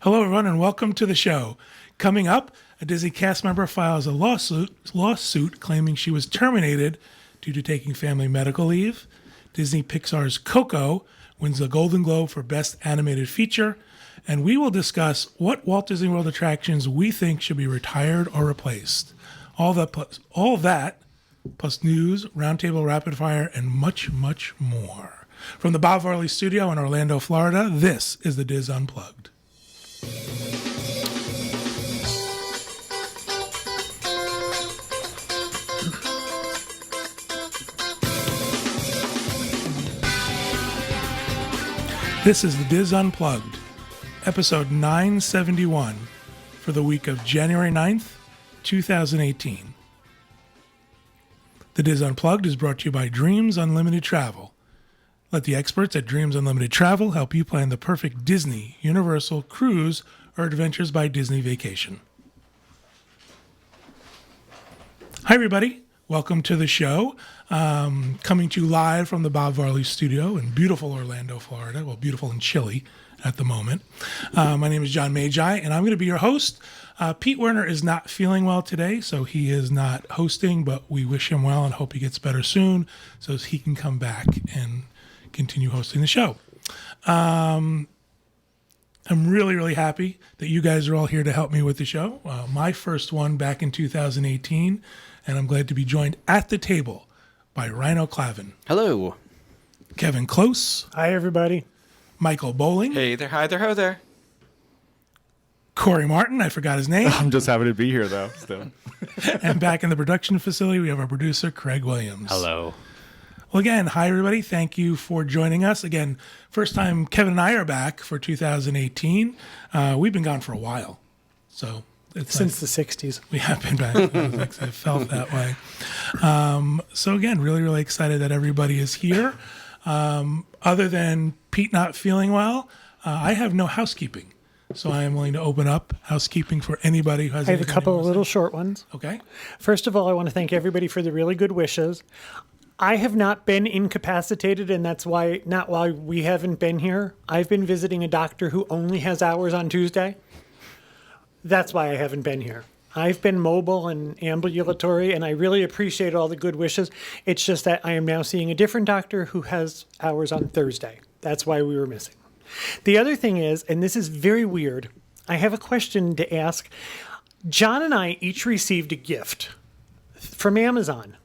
Hello, everyone, and welcome to the show. Coming up, a Disney cast member files a lawsuit claiming she was terminated due to taking family medical leave. Disney Pixar's Coco wins the Golden Globe for Best Animated Feature. And we will discuss what Walt Disney World attractions we think should be retired or replaced. All that plus news, roundtable, rapid fire, and much, much more. From the Bob Varley Studio in Orlando, Florida, this is the Diz Unplugged. This is the Diz Unplugged, episode 971 for the week of January 9th, 2018. The Diz Unplugged is brought to you by Dreams Unlimited Travel. Let the experts at Dreams Unlimited Travel help you plan the perfect Disney, Universal, cruise, or Adventures by Disney vacation. Hi, everybody. Welcome to the show. Coming to you live from the Bob Varley Studio in beautiful Orlando, Florida. Well, beautiful and chilly at the moment. My name is John Magi, and I'm going to be your host. Pete Werner is not feeling well today, so he is not hosting, but we wish him well and hope he gets better soon so he can come back and continue hosting the show. I'm really, really happy that you guys are all here to help me with the show. My first one back in 2018, and I'm glad to be joined at the table by Rhino Clavin. Hello. Kevin Close. Hi, everybody. Michael Bowling. Hey there, hi there, ho there. Corey Martin, I forgot his name. I'm just happy to be here, though, still. And back in the production facility, we have our producer, Craig Williams. Hello. Well, again, hi, everybody. Thank you for joining us. Again, first time Kevin and I are back for 2018. We've been gone for a while, so it's Since the 60s. we have been back. I felt that way. So again, really, really excited that everybody is here. Other than Pete not feeling well, I have no housekeeping. So I am willing to open up housekeeping for anybody who has I have a anything couple they of wanna little say. short ones. Okay. First of all, I want to thank everybody for the really good wishes. I have not been incapacitated, and that's why not why we haven't been here. I've been visiting a doctor who only has hours on Tuesday. That's why I haven't been here. I've been mobile and ambulatory, and I really appreciate all the good wishes. It's just that I am now seeing a different doctor who has hours on Thursday. That's why we were missing. The other thing is, and this is very weird, I have a question to ask. John and I each received a gift from Amazon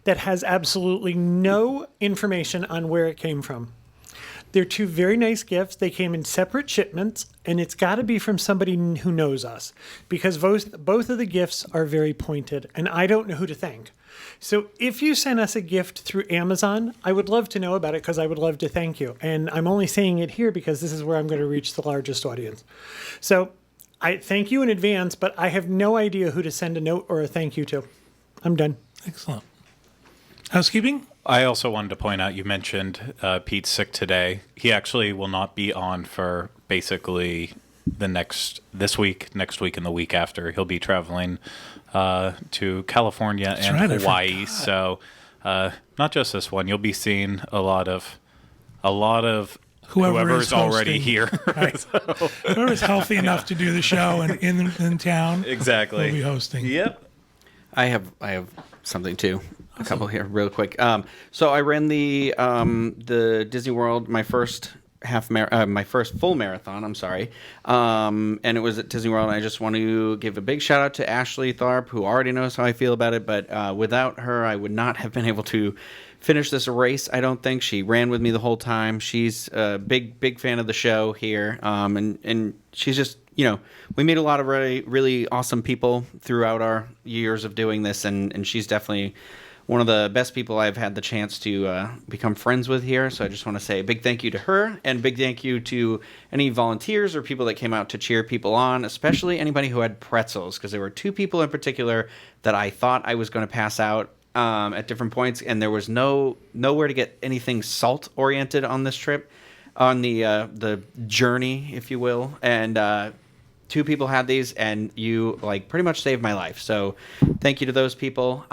that has absolutely no information on where it came from. They're two very nice gifts. They came in separate shipments, and it's got to be from somebody who knows us because both of the gifts are very pointed, and I don't know who to thank. So if you send us a gift through Amazon, I would love to know about it because I would love to thank you. And I'm only saying it here because this is where I'm going to reach the largest audience. So I thank you in advance, but I have no idea who to send a note or a thank you to. I'm done. Excellent. Housekeeping? I also wanted to point out, you mentioned Pete's sick today. He actually will not be on for basically this week, next week, and the week after. He'll be traveling to California and Hawaii. So not just this one. You'll be seeing a lot of whoever's already here. Right. So, Whoever's healthy enough to do the show and in town exactly. will be hosting. Yep. I have something too. A couple here, real quick. So I ran the Disney World, my first full marathon. I'm sorry, and it was at Disney World. And I just want to give a big shout out to Ashley Tharp, who already knows how I feel about it. But without her, I would not have been able to finish this race. I don't think she ran with me the whole time. She's a big fan of the show here, and she's just. We meet a lot of really, really awesome people throughout our years of doing this, and she's definitely one of the best people I've had the chance to become friends with here. So I just want to say a big thank you to her, and big thank you to any volunteers or people that came out to cheer people on, especially anybody who had pretzels, because there were two people in particular that I thought I was going to pass out at different points, and there was nowhere to get anything salt-oriented on this trip, on the journey, if you will, and two people had these, and you pretty much saved my life. So thank you to those people.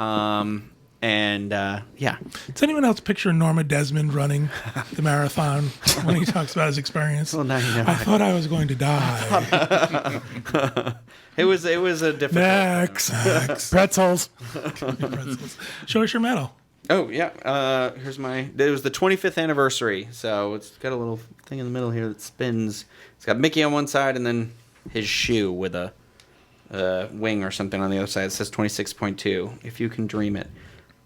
And yeah, Does anyone else picture Norma Desmond running the marathon when he talks about his experience? well, now you know. I thought I was going to die. It was a difficult. Next. Pretzels. Show us your medal. Oh yeah, here's my. It was the 25th anniversary, so it's got a little thing in the middle here that spins. It's got Mickey on one side and then his shoe with a wing or something on the other side. It says 26.2. If you can dream it,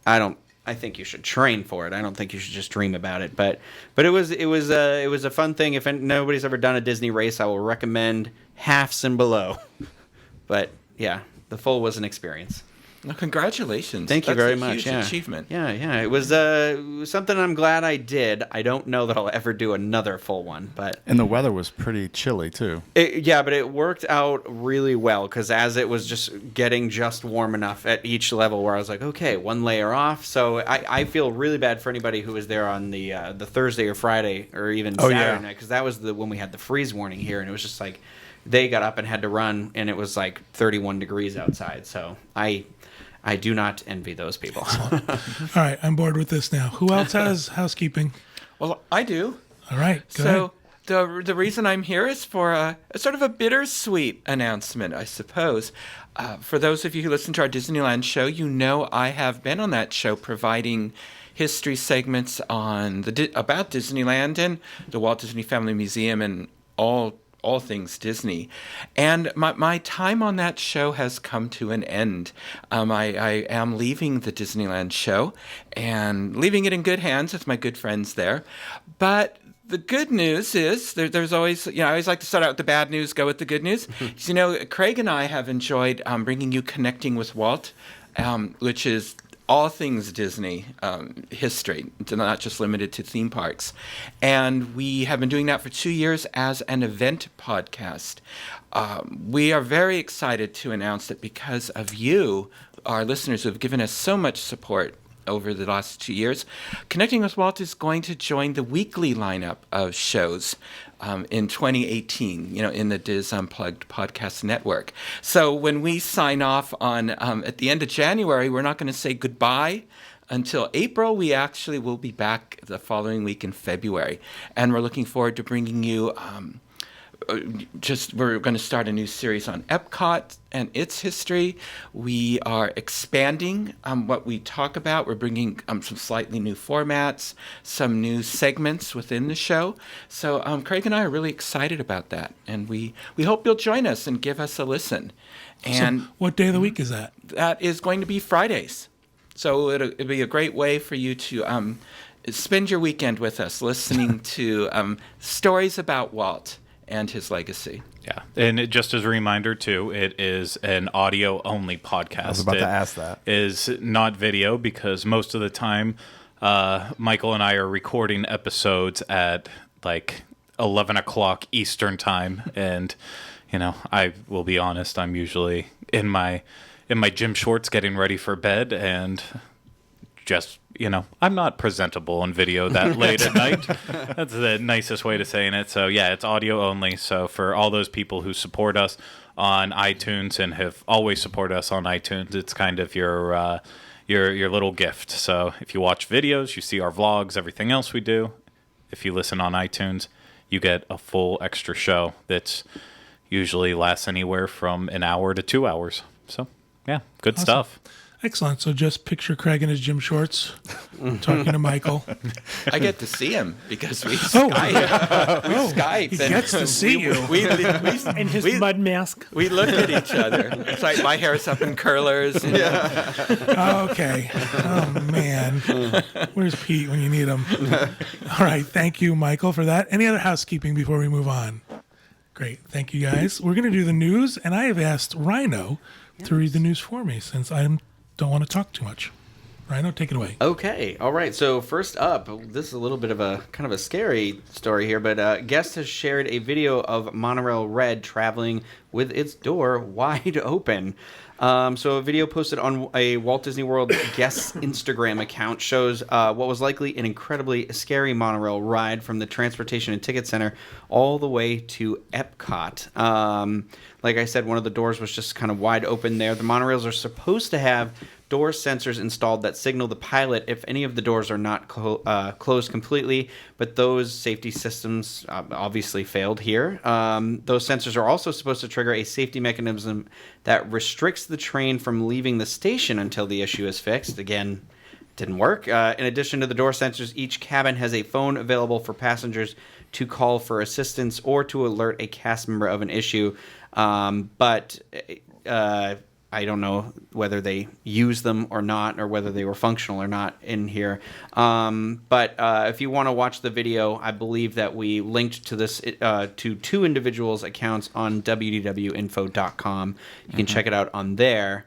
I think you should train for it. I don't think you should just dream about it. But it was a fun thing. If nobody's ever done a Disney race, I will recommend halves and below. But yeah, the full was an experience. Well, congratulations. Thank you That's very a much. Huge achievement. Yeah. It was something I'm glad I did. I don't know that I'll ever do another full one, but And the weather was pretty chilly, too. but it worked out really well because as it was just getting just warm enough at each level where I was like, okay, one layer off. So I feel really bad for anybody who was there on the Thursday or Friday or even Saturday night because that was when we had the freeze warning here, and it was just like they got up and had to run, and it was like 31 degrees outside. So I do not envy those people. All right, I'm bored with this now. Who else has housekeeping? Well, I do. All right, go ahead. The reason I'm here is for a sort of a bittersweet announcement, I suppose. For those of you who listen to our Disneyland show, you know I have been on that show providing history segments on about Disneyland and the Walt Disney Family Museum and all things Disney. And my time on that show has come to an end. I am leaving the Disneyland show and leaving it in good hands with my good friends there. But the good news is there's always, I always like to start out with the bad news, go with the good news. Craig and I have enjoyed bringing you Connecting with Walt, which is all things Disney history, not just limited to theme parks. And we have been doing that for 2 years as an event podcast. We are very excited to announce that because of you, our listeners who have given us so much support over the last 2 years, Connecting with Walt is going to join the weekly lineup of shows in 2018, in the Diz Unplugged podcast network. So when we sign off on at the end of January, we're not going to say goodbye until April. We actually will be back the following week in February, and we're looking forward to bringing you. We're going to start a new series on Epcot and its history. We are expanding what we talk about. We're bringing some slightly new formats, some new segments within the show. So Craig and I are really excited about that, and we hope you'll join us and give us a listen. And So what day of the week is that? that is going to be Fridays. So it'll be a great way for you to spend your weekend with us listening to stories about Walt and his legacy. Yeah, and just as a reminder too, it is an audio-only podcast. I was about It to ask that. is not video because most of the time, Michael and I are recording episodes at like 11 o'clock Eastern time, and I will be honest, I'm usually in my gym shorts getting ready for bed, and just I'm not presentable on video that late at night. That's the nicest way to saying it. So yeah, it's audio only. So for all those people who support us on iTunes and have always supported us on iTunes, it's kind of your little gift. So if you watch videos, you see our vlogs, everything else we do. If you listen on iTunes, you get a full extra show that's usually lasts anywhere from an hour to 2 hours. So yeah, good stuff. Excellent. So just picture Craig in his gym shorts talking to Michael. I get to see him because we Skype. We Skype. He gets to see you. And his mud mask. We look at each other. It's like my hair's up in curlers. And Okay. Oh, man. Where's Pete when you need him? All right. Thank you, Michael, for that. Any other housekeeping before we move on? Great. Thank you, guys. We're going to do the news, and I have asked Rhino to read the news for me since I don't want to talk too much. Rhino, take it away. Okay, all right. So first up, this is a little bit of a kind of a scary story here, but guest has shared a video of Monorail Red traveling with its door wide open. So a video posted on a Walt Disney World guest Instagram account shows what was likely an incredibly scary monorail ride from the Transportation and Ticket Center all the way to Epcot. Like I said, one of the doors was just kind of wide open there. The monorails are supposed to have door sensors installed that signal the pilot if any of the doors are not closed completely, but those safety systems obviously failed here. Those sensors are also supposed to trigger a safety mechanism that restricts the train from leaving the station until the issue is fixed. Again, didn't work. In addition to the door sensors, each cabin has a phone available for passengers to call for assistance or to alert a cast member of an issue. But I don't know whether they use them or not, or whether they were functional or not in here. But if you want to watch the video, I believe that we linked to this to two individuals' accounts on wdwinfo.com. You can check it out on there.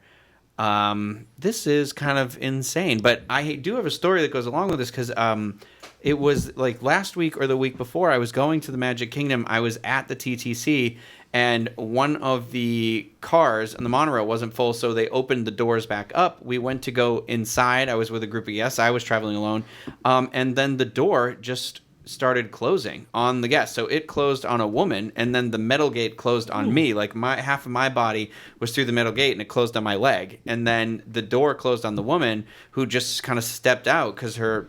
This is kind of insane, but I do have a story that goes along with this because it was like last week or the week before I was going to the Magic Kingdom. I was at the TTC, and one of the cars on the monorail wasn't full, so they opened the doors back up. We went to go inside. I was with a group of guests. I was traveling alone. And then the door just started closing on the guest. So it closed on a woman, and then the metal gate closed on me. Like half of my body was through the metal gate, and it closed on my leg. And then the door closed on the woman, who just kind of stepped out because her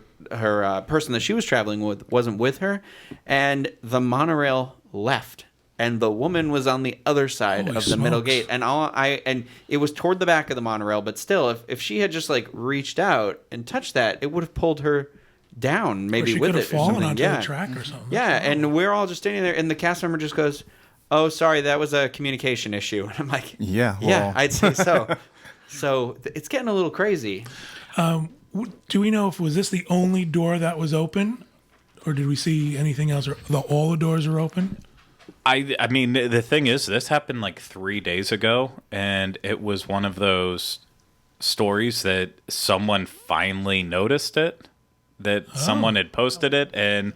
person that she was traveling with wasn't with her. And the monorail left. And the woman was on the other side of the middle gate, and it was toward the back of the monorail. But still, if she had just like reached out and touched that, it would have pulled her down, maybe with it or fallen something. Onto the track or something. Yeah, and we're all just standing there, and the cast member just goes, "Oh, sorry, that was a communication issue." And I'm like, Yeah, yeah, I'd say so." So it's getting a little crazy. Do we know if was this the only door that was open, or did we see anything else? Or all the doors are open? I mean, the thing is, this happened like 3 days ago, and it was one of those stories that someone finally noticed it, that someone had posted it, and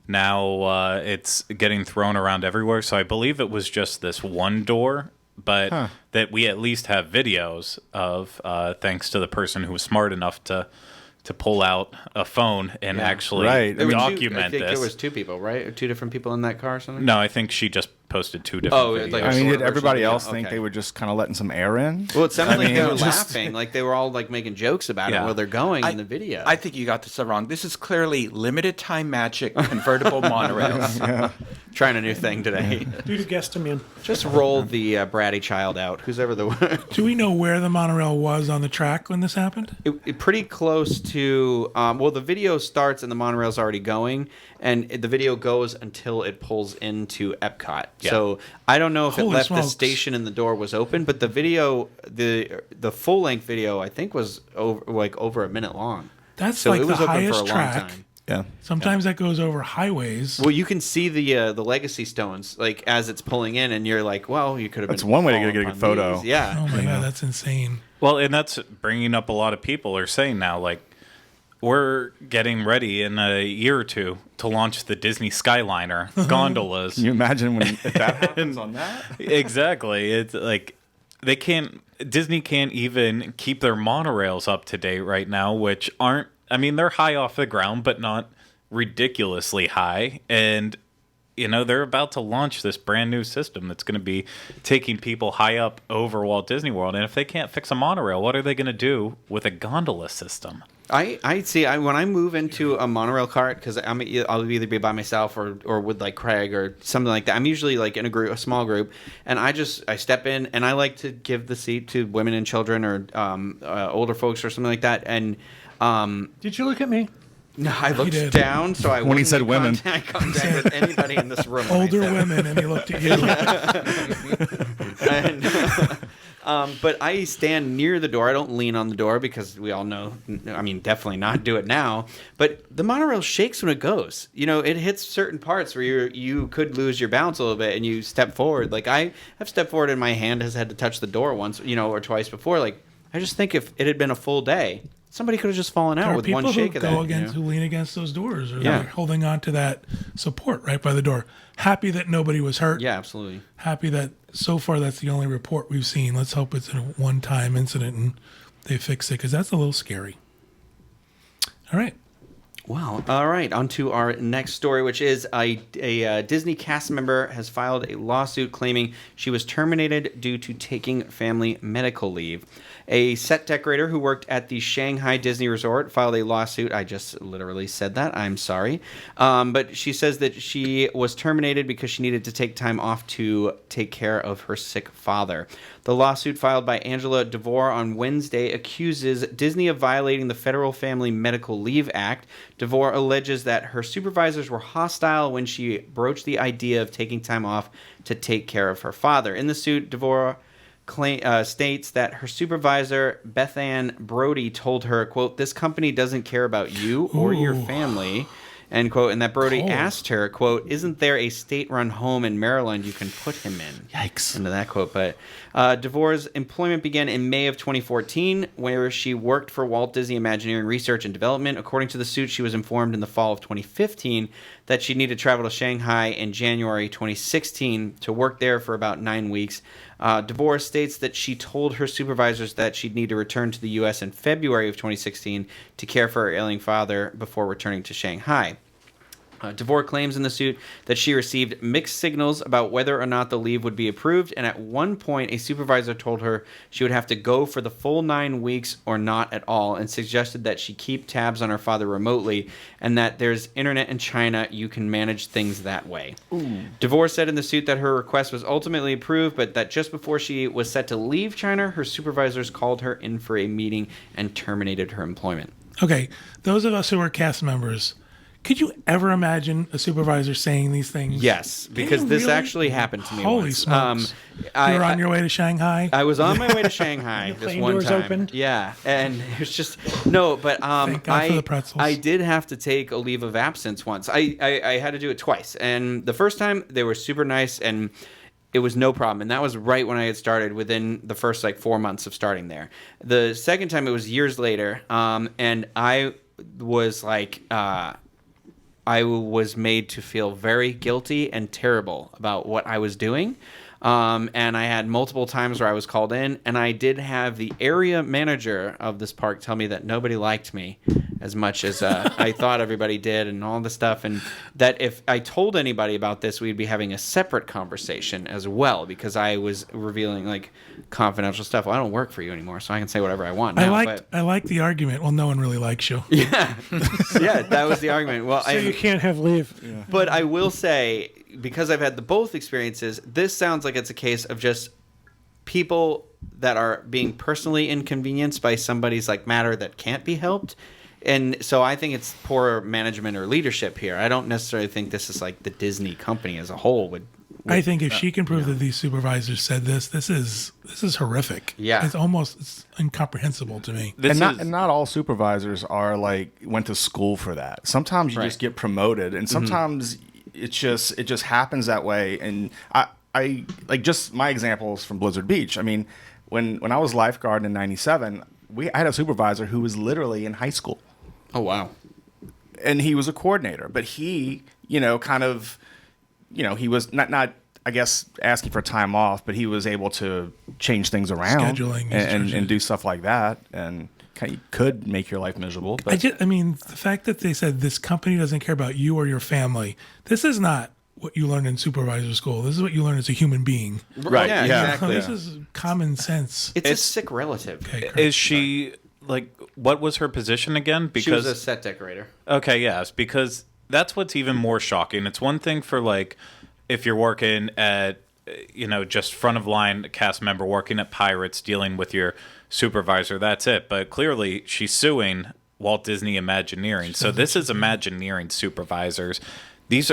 now it's getting thrown around everywhere. So I believe it was just this one door, but that we at least have videos of, thanks to the person who was smart enough to pull out a phone and actually document I think this. there was two people, right? Or two different people in that car or something? No, I think she just posted two different videos. like I mean, Sort did of everybody version, else yeah, think okay. they were just kind of letting some air in? Well, it sounded like they were just- laughing, like they were all like making jokes about it Yeah. while they're going in the video. I think you got this all wrong. This is clearly limited time magic convertible monorails. Trying a new thing today. Due to guest demand. Just roll the bratty child out. Who's ever the Do we know where the monorail was on the track when this happened? it pretty close to. Well, the video starts and the monorail's already going, and the video goes until it pulls into Epcot. Yeah. So I don't know if it Holy left the smokes. station and the door was open, but the video, the full length video, I think was over a minute long. That's So like it was the open for a highest long track. time. Yeah. Sometimes that goes over highways. Well, you can see the legacy stones like as it's pulling in, and you're like, well, you could have. That's been one way to falling get a good upon photo. these. Yeah. Oh my god, that's insane. Well, and that's bringing up a lot of people are saying now, like, we're getting ready in a year or two to launch the Disney Skyliner gondolas. Can you imagine if that happens on that? Exactly. It's like Disney can't even keep their monorails up to date right now, which aren't, I mean, they're high off the ground, but not ridiculously high. And, you know, they're about to launch this brand new system that's going to be taking people high up over Walt Disney World. And if they can't fix a monorail, what are they going to do with a gondola system? I see. When I move into a monorail cart, because I'll either be by myself or with like Craig or something like that. I'm usually like in a small group, and I step in and I like to give the seat to women and children or older folks or something like that. And Did you look at me? no, I looked did. down so I When he wouldn't said make women. contact with anybody in this room. when I Older said it. women, and he looked at you. But I stand near the door. I don't lean on the door because we all know, I mean, definitely not do it now. But the monorail shakes when it goes. You know, it hits certain parts where you could lose your balance a little bit and you step forward. Like I have stepped forward and my hand has had to touch the door once, or twice before. Like I just think if it had been a full day, somebody could have just fallen There out are with people one who shake of go that. against, who lean against those doors, or Yeah. they're holding on to that support right by the door. Happy that nobody was hurt. Yeah, absolutely. Happy that so far that's the only report we've seen. Let's hope it's a one-time incident and they fix it, because that's a little scary. All right. Wow. All right. On to our next story, which is a Disney cast member has filed a lawsuit claiming she was terminated due to taking family medical leave. A set decorator who worked at the Shanghai Disney Resort filed a lawsuit. I just literally said that. I'm sorry. But she says that she was terminated because she needed to take time off to take care of her sick father. The lawsuit filed by Angela DeVore on Wednesday accuses Disney of violating the Federal Family Medical Leave Act. DeVore alleges that her supervisors were hostile when she broached the idea of taking time off to take care of her father. In the suit, DeVore states that her supervisor, Beth Ann Brody, told her, quote, "This company doesn't care about you or your family," end quote, and that Brody asked her, quote, "Isn't there a state-run home in Maryland you can put him in?" Yikes. Into that quote. But DeVore's employment began in May of 2014, where she worked for Walt Disney Imagineering Research and Development. According to the suit, she was informed in the fall of 2015 that she'd need to travel to Shanghai in January 2016 to work there for about 9 weeks. DeVore states that she told her supervisors that she'd need to return to the U.S. in February of 2016 to care for her ailing father before returning to Shanghai. DeVore claims in the suit that she received mixed signals about whether or not the leave would be approved, and at one point a supervisor told her she would have to go for the full 9 weeks or not at all, and suggested that she keep tabs on her father remotely, and that there's internet in China, you can manage things that way. DeVore said in the suit that her request was ultimately approved, but that just before she was set to leave China, her supervisors called her in for a meeting and terminated her employment. Okay, those of us who are cast members, could you ever imagine a supervisor saying these things? Yes, because you this really? actually happened to me Holy once. smokes. You were on your way to Shanghai? I was on my way to Shanghai The this plane one doors time. opened? Yeah, and it was just no, but Thank God for the pretzels. I did have to take a leave of absence once. I had to do it twice, and the first time they were super nice and it was no problem, and that was right when I had started, within the first 4 months of starting there. The second time it was years later, and I was I was made to feel very guilty and terrible about what I was doing. And I had multiple times where I was called in, and I did have the area manager of this park tell me that nobody liked me as much as I thought everybody did, and all this stuff, and that if I told anybody about this, we'd be having a separate conversation as well, because I was revealing confidential stuff. Well, I don't work for you anymore, so I can say whatever I want now. I like the argument. Well, no one really likes you. Yeah, that was the argument. Well, So you can't have leave. but I will say, because I've had both experiences, this sounds like it's a case of just people that are being personally inconvenienced by somebody's matter that can't be helped. And so I think it's poor management or leadership here. I don't necessarily think this is the Disney company as a whole would. I think if she can prove that these supervisors said this is horrific. Yeah. It's incomprehensible to me. And not all supervisors are went to school for that. Sometimes you just get promoted, and sometimes it just happens that way. And I just my examples from Blizzard Beach. I mean, when I was lifeguard in '97, I had a supervisor who was literally in high school. Oh wow! And he was a coordinator, but he, he was not I guess asking for time off, but he was able to change things around, Scheduling and do stuff like that, and could make your life miserable. But The fact that they said this company doesn't care about you or your family, this is not what you learn in supervisor school. This is what you learn as a human being. Right, Yeah, yeah. exactly. This is common sense. It's a sick relative. Okay, Kurt. Is she what was her position again? She was a set decorator. Okay, yes, because that's what's even more shocking. It's one thing for if you're working at just front of line cast member working at Pirates dealing with your supervisor, that's it. But clearly she's suing Walt Disney Imagineering. So this is Imagineering supervisors. This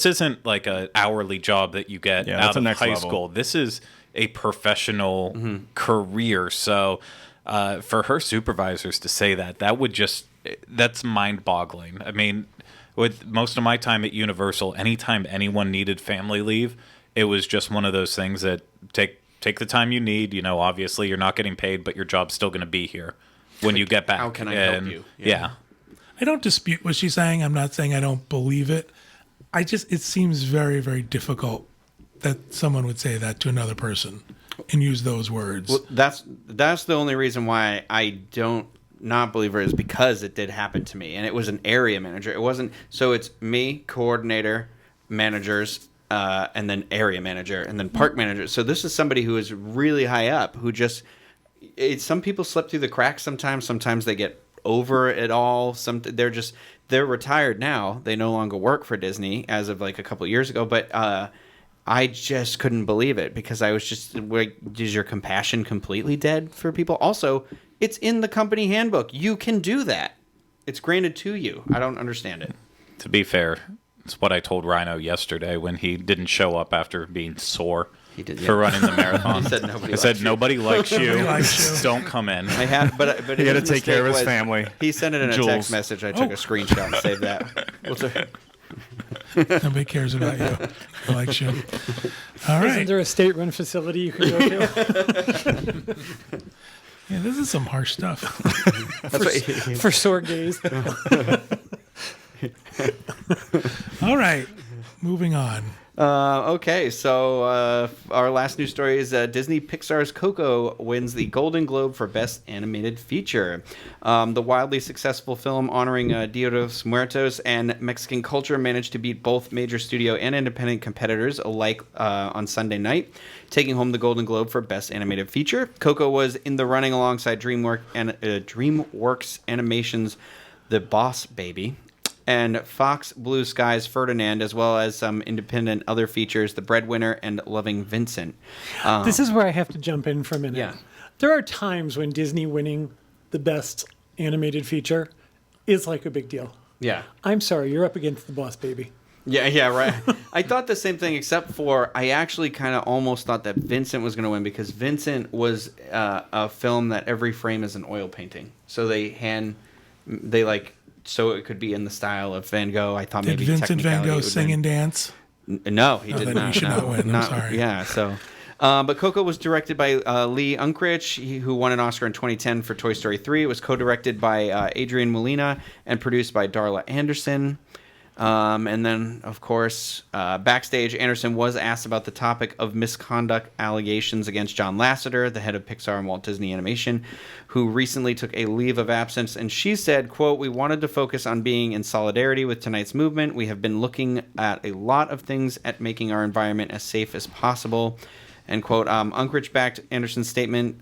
isn't an hourly job that you get out of high school. This is a professional career. So for her supervisors to say that would that's mind-boggling. I mean, with most of my time at Universal, anytime anyone needed family leave, it was just one of those things that take the time you need. Obviously you're not getting paid, but your job's still going to be here. when you get back. How can I help you? Yeah. I don't dispute what she's saying. I'm not saying I don't believe it. It seems very, very difficult that someone would say that to another person and use those words. Well, that's the only reason why I don't not believe her, is because it did happen to me, and it was an area manager. It wasn't, so it's me, coordinator, managers, and then area manager, and then park manager. So this is somebody who is really high up, who just, some people slip through the cracks sometimes. Sometimes they get over it all. They're retired now. They no longer work for Disney as of like a couple of years ago. But I just couldn't believe it, because I was just like, is your compassion completely dead for people? Also, it's in the company handbook. You can do that. It's granted to you. I don't understand it. To be fair, it's what I told Rhino yesterday when he didn't show up after being sore for running the marathon. He said nobody likes you. Nobody likes you. Don't come in. I had, but He had to take care of his family. He sent it in a Jules. text message. I took a screenshot and saved that. Nobody cares about you. Nobody likes you. All Isn't right. there a state-run facility you can go to Yeah, this is some harsh stuff. for sore gaze? All right. Moving on. Okay, so our last news story is Disney Pixar's Coco wins the Golden Globe for Best Animated Feature. The wildly successful film honoring Dia de los Muertos and Mexican culture managed to beat both major studio and independent competitors alike on Sunday night, taking home the Golden Globe for Best Animated Feature. Coco was in the running alongside DreamWorks Animation's The Boss Baby and Fox Blue Sky's Ferdinand, as well as some independent other features, The Breadwinner and Loving Vincent. This is where I have to jump in for a minute. Yeah. There are times when Disney winning the best animated feature is like a big deal. Yeah. I'm sorry, you're up against The Boss Baby. Yeah, right. I thought the same thing, except for I actually kind of almost thought that Vincent was going to win, because Vincent was a film that every frame is an oil painting. So so it could be in the style of Van Gogh. I thought Did maybe Vincent Van technicality Gogh would sing win. and dance? No, he did then not. he should not win. I'm sorry. Yeah, so. But Coco was directed by Lee Unkrich, who won an Oscar in 2010 for Toy Story 3. It was co-directed by Adrian Molina and produced by Darla Anderson. And then, of course, backstage, Anderson was asked about the topic of misconduct allegations against John Lasseter, the head of Pixar and Walt Disney Animation, who recently took a leave of absence. And she said, quote, "We wanted to focus on being in solidarity with tonight's movement. We have been looking at a lot of things at making our environment as safe as possible." End quote. Unkrich backed Anderson's sentiment,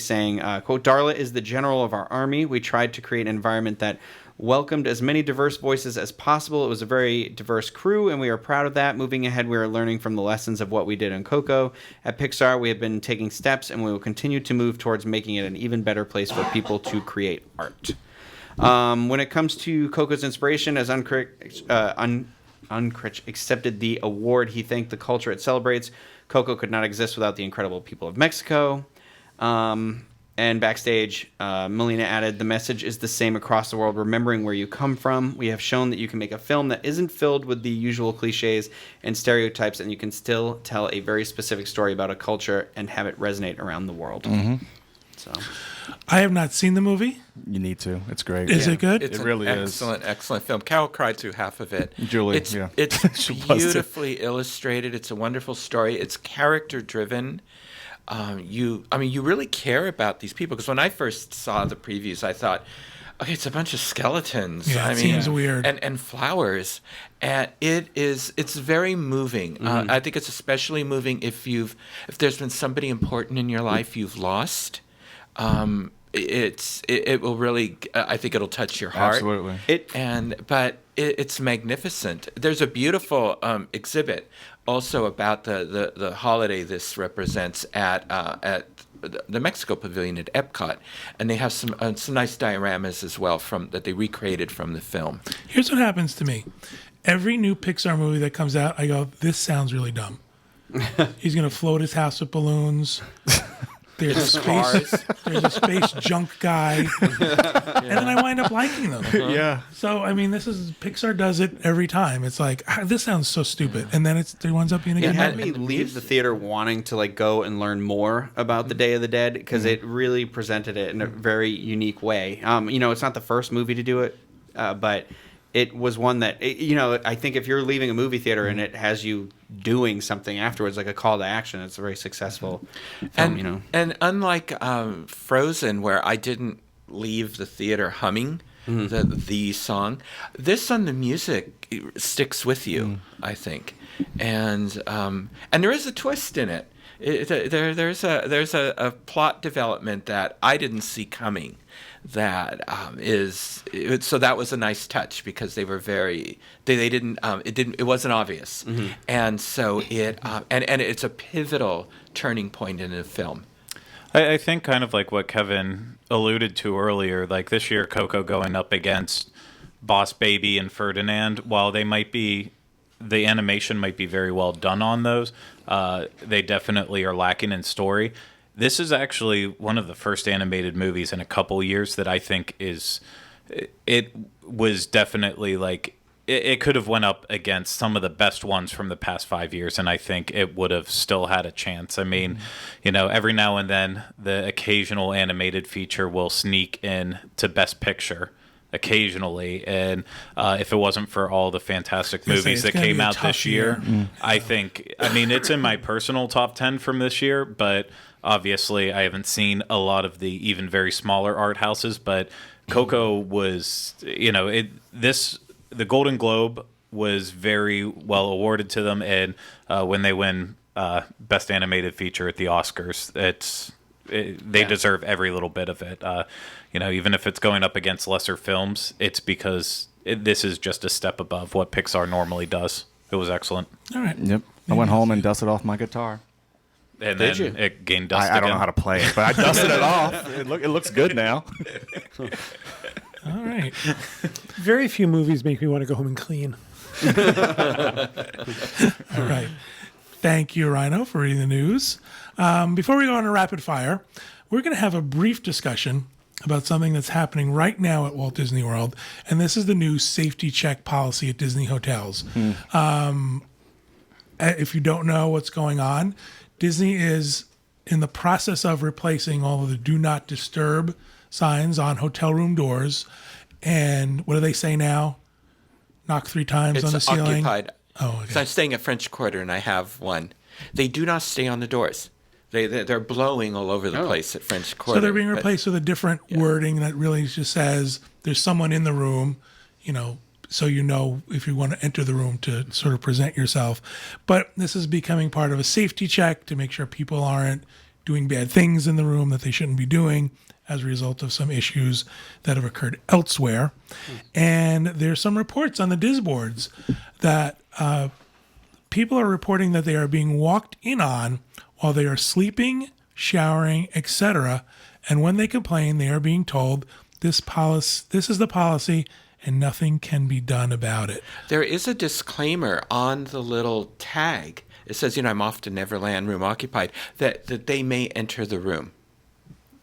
saying, quote, "Darla is the general of our army. We tried to create an environment that welcomed as many diverse voices as possible. It was a very diverse crew, and we are proud of that. Moving ahead, we are learning from the lessons of what we did in Coco. At Pixar, we have been taking steps, and we will continue to move towards making it an even better place for people to create art." When it comes to Coco's inspiration, as Unkrich accepted the award, he thanked the culture it celebrates. Coco could not exist without the incredible people of Mexico. And backstage, Melina added, "The message is the same across the world, remembering where you come from. We have shown that you can make a film that isn't filled with the usual cliches and stereotypes, and you can still tell a very specific story about a culture and have it resonate around the world." Mm-hmm. So, I have not seen the movie. You need to. It's great. Is it good? It's It really an is. excellent film. Carol cried through half of it. Julie, it's, yeah. It's She was too. beautifully illustrated. It's a wonderful story. It's character driven. You really care about these people, because when I first saw the previews, I thought, okay, it's a bunch of skeletons. Yeah, it seems weird. And flowers, and it's very moving. I think it's especially moving if there's been somebody important in your life you've lost. It will really, I think it'll touch your heart. Absolutely. But it's magnificent. There's a beautiful exhibit also about the holiday this represents at the Mexico Pavilion at Epcot, and they have some nice dioramas as well that they recreated from the film. Here's what happens to me. Every new Pixar movie that comes out, I go, this sounds really dumb. He's going to float his house with balloons. there's a space junk guy, and then I wind up liking them. Yeah. So I mean, Pixar does it every time. It's like this sounds so stupid, and then it winds up being a It good had movie. me leave the theater wanting to like go and learn more about the Day of the Dead because it really presented it in a very unique way. It's not the first movie to do it, but it was one that I think if you're leaving a movie theater and it has you doing something afterwards, like a call to action, it's a very successful film. And unlike Frozen, where I didn't leave the theater humming the song, this on the music sticks with you, I think, and there is a twist in it. There's a plot development that I didn't see coming. So that was a nice touch because they were it wasn't obvious, and so and it's a pivotal turning point in the film. I think kind of like what Kevin alluded to earlier, like this year Coco going up against Boss Baby and Ferdinand, while the animation might be very well done on those, they definitely are lacking in story. This is actually one of the first animated movies in a couple years that I think it was definitely like, it could have went up against some of the best ones from the past 5 years, and I think it would have still had a chance. I mean, every now and then the occasional animated feature will sneak in to Best Picture occasionally, and if it wasn't for all the fantastic movies that came out this year, I think, it's in my personal top 10 from this year, but obviously I haven't seen a lot of the even very smaller art houses, but Coco was, the Golden Globe was very well awarded to them, and when they win Best Animated Feature at the Oscars, they deserve every little bit of it. Even if it's going up against lesser films, it's because this is just a step above what Pixar normally does. It was excellent. All right. Yep. I went home and dusted off my guitar. And Did then you? it gained dust I again. don't know how to play it, but I dusted it off. It looks good now. All right. Very few movies make me want to go home and clean. All right. Thank you, Rhino, for reading the news. Before we go on to rapid fire, we're going to have a brief discussion about something that's happening right now at Walt Disney World, and this is the new safety check policy at Disney hotels. If you don't know what's going on, Disney is in the process of replacing all of the do not disturb signs on hotel room doors. And what do they say now? Knock 3 times on the It's ceiling. occupied. Oh, okay. So I'm staying at French Quarter, and I have one. They do not stay on the doors. They're blowing all over the place at French Quarter. So they're being but- replaced with a different wording that really just says there's someone in the room, so if you want to enter the room to sort of present yourself. But this is becoming part of a safety check to make sure people aren't doing bad things in the room that they shouldn't be doing as a result of some issues that have occurred elsewhere. And there's some reports on the Diz boards that people are reporting that they are being walked in on while they are sleeping, showering, etc. And when they complain, they are being told this is the policy and nothing can be done about it. There is a disclaimer on the little tag. It says, I'm off to Neverland, room occupied, that they may enter the room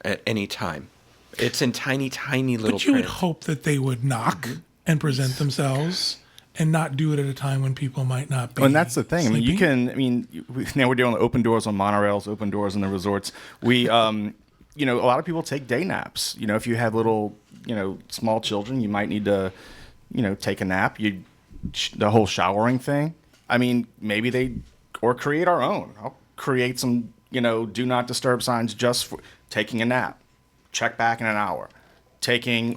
at any time. It's in tiny, tiny little But you would print. hope that they would knock and present themselves and not do it at a time when people might not be. And that's the thing. sleeping. Now we're doing open doors on monorails, open doors in the resorts. We, a lot of people take day naps. If you have little, small children, you might need to, take a nap. The whole showering thing. Maybe or create our own. I'll create some, do not disturb signs just for taking a nap. Check back in an hour.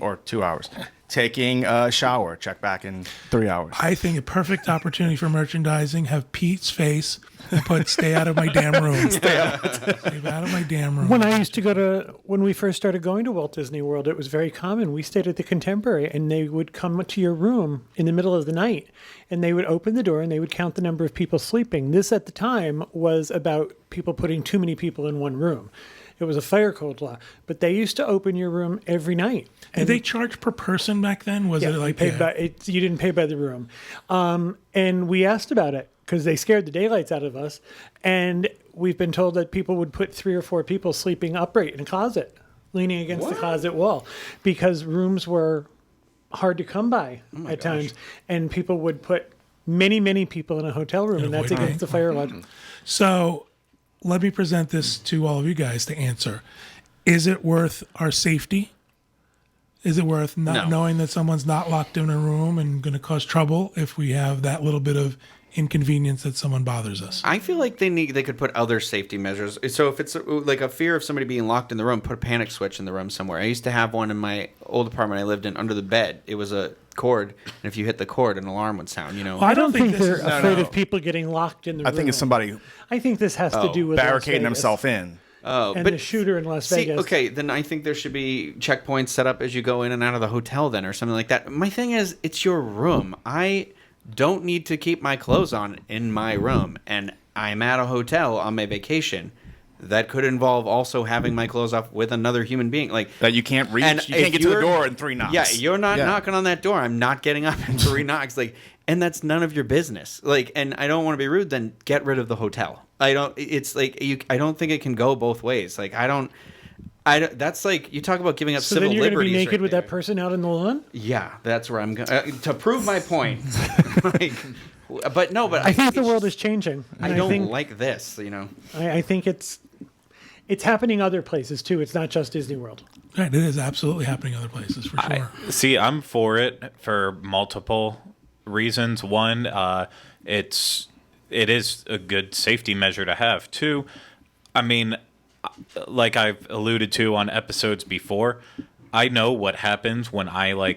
Or 2 hours. Taking a shower, check back in 3 hours. I think a perfect opportunity for merchandising, have Pete's face and put stay out of my damn room. Stay out of my damn room. When we first started going to Walt Disney World, it was very common. We stayed at the Contemporary, and they would come to your room in the middle of the night, and they would open the door and they would count the number of people sleeping. This at the time was about people putting too many people in one room. It was a fire code law, but they used to open your room every night. Did they charge per person back then? Was it like you didn't pay by the room? And we asked about it because they scared the daylights out of us. And we've been told that people would put 3 or 4 people sleeping upright in a closet, leaning against the closet wall, because rooms were hard to come by at times, and people would put many people in a hotel room, and that's against the fire law. So let me present this to all of you guys to answer. Is it worth our safety? Is it worth not knowing that someone's not locked in a room and going to cause trouble if we have that little bit of inconvenience that someone bothers us? I feel like they could put other safety measures. So if it's like a fear of somebody being locked in the room, put a panic switch in the room somewhere. I used to have one in my old apartment I lived in under the bed. It was a cord, and if you hit the cord, an alarm would sound. Well, I don't think this they're is- afraid of people getting locked in the room. I think it's somebody I think this has to do with Las barricading Vegas himself in. and the shooter in Las Vegas. Okay, then I think there should be checkpoints set up as you go in and out of the hotel then or something like that. My thing is, it's your room. I don't need to keep my clothes on in my room, and I'm at a hotel on my vacation. That could involve also having my clothes off with another human being, like That you can't reach. And You can't if get to the you're- door in 3 knocks. Yeah, you're not Yeah. knocking on that door. I'm not getting up in 3 knocks. Like, and that's none of your business. Like, and I don't want to be rude. Then get rid of the hotel. I don't. It's like I don't think it can go both ways. Like, I don't. That's like you talk about giving up So civil then you're going to be liberties naked right with there. that person out in the lawn? Yeah, that's where I'm going to prove my point. Like, but no, but I think the it's world just- is changing. I And don't think, like this. You know. I think it's happening other places too. It's not just Disney World. Right, it is absolutely happening other places for sure. See, I'm for it for multiple reasons. One, it is a good safety measure to have. Two, I mean, like I've alluded to on episodes before, I know what happens when I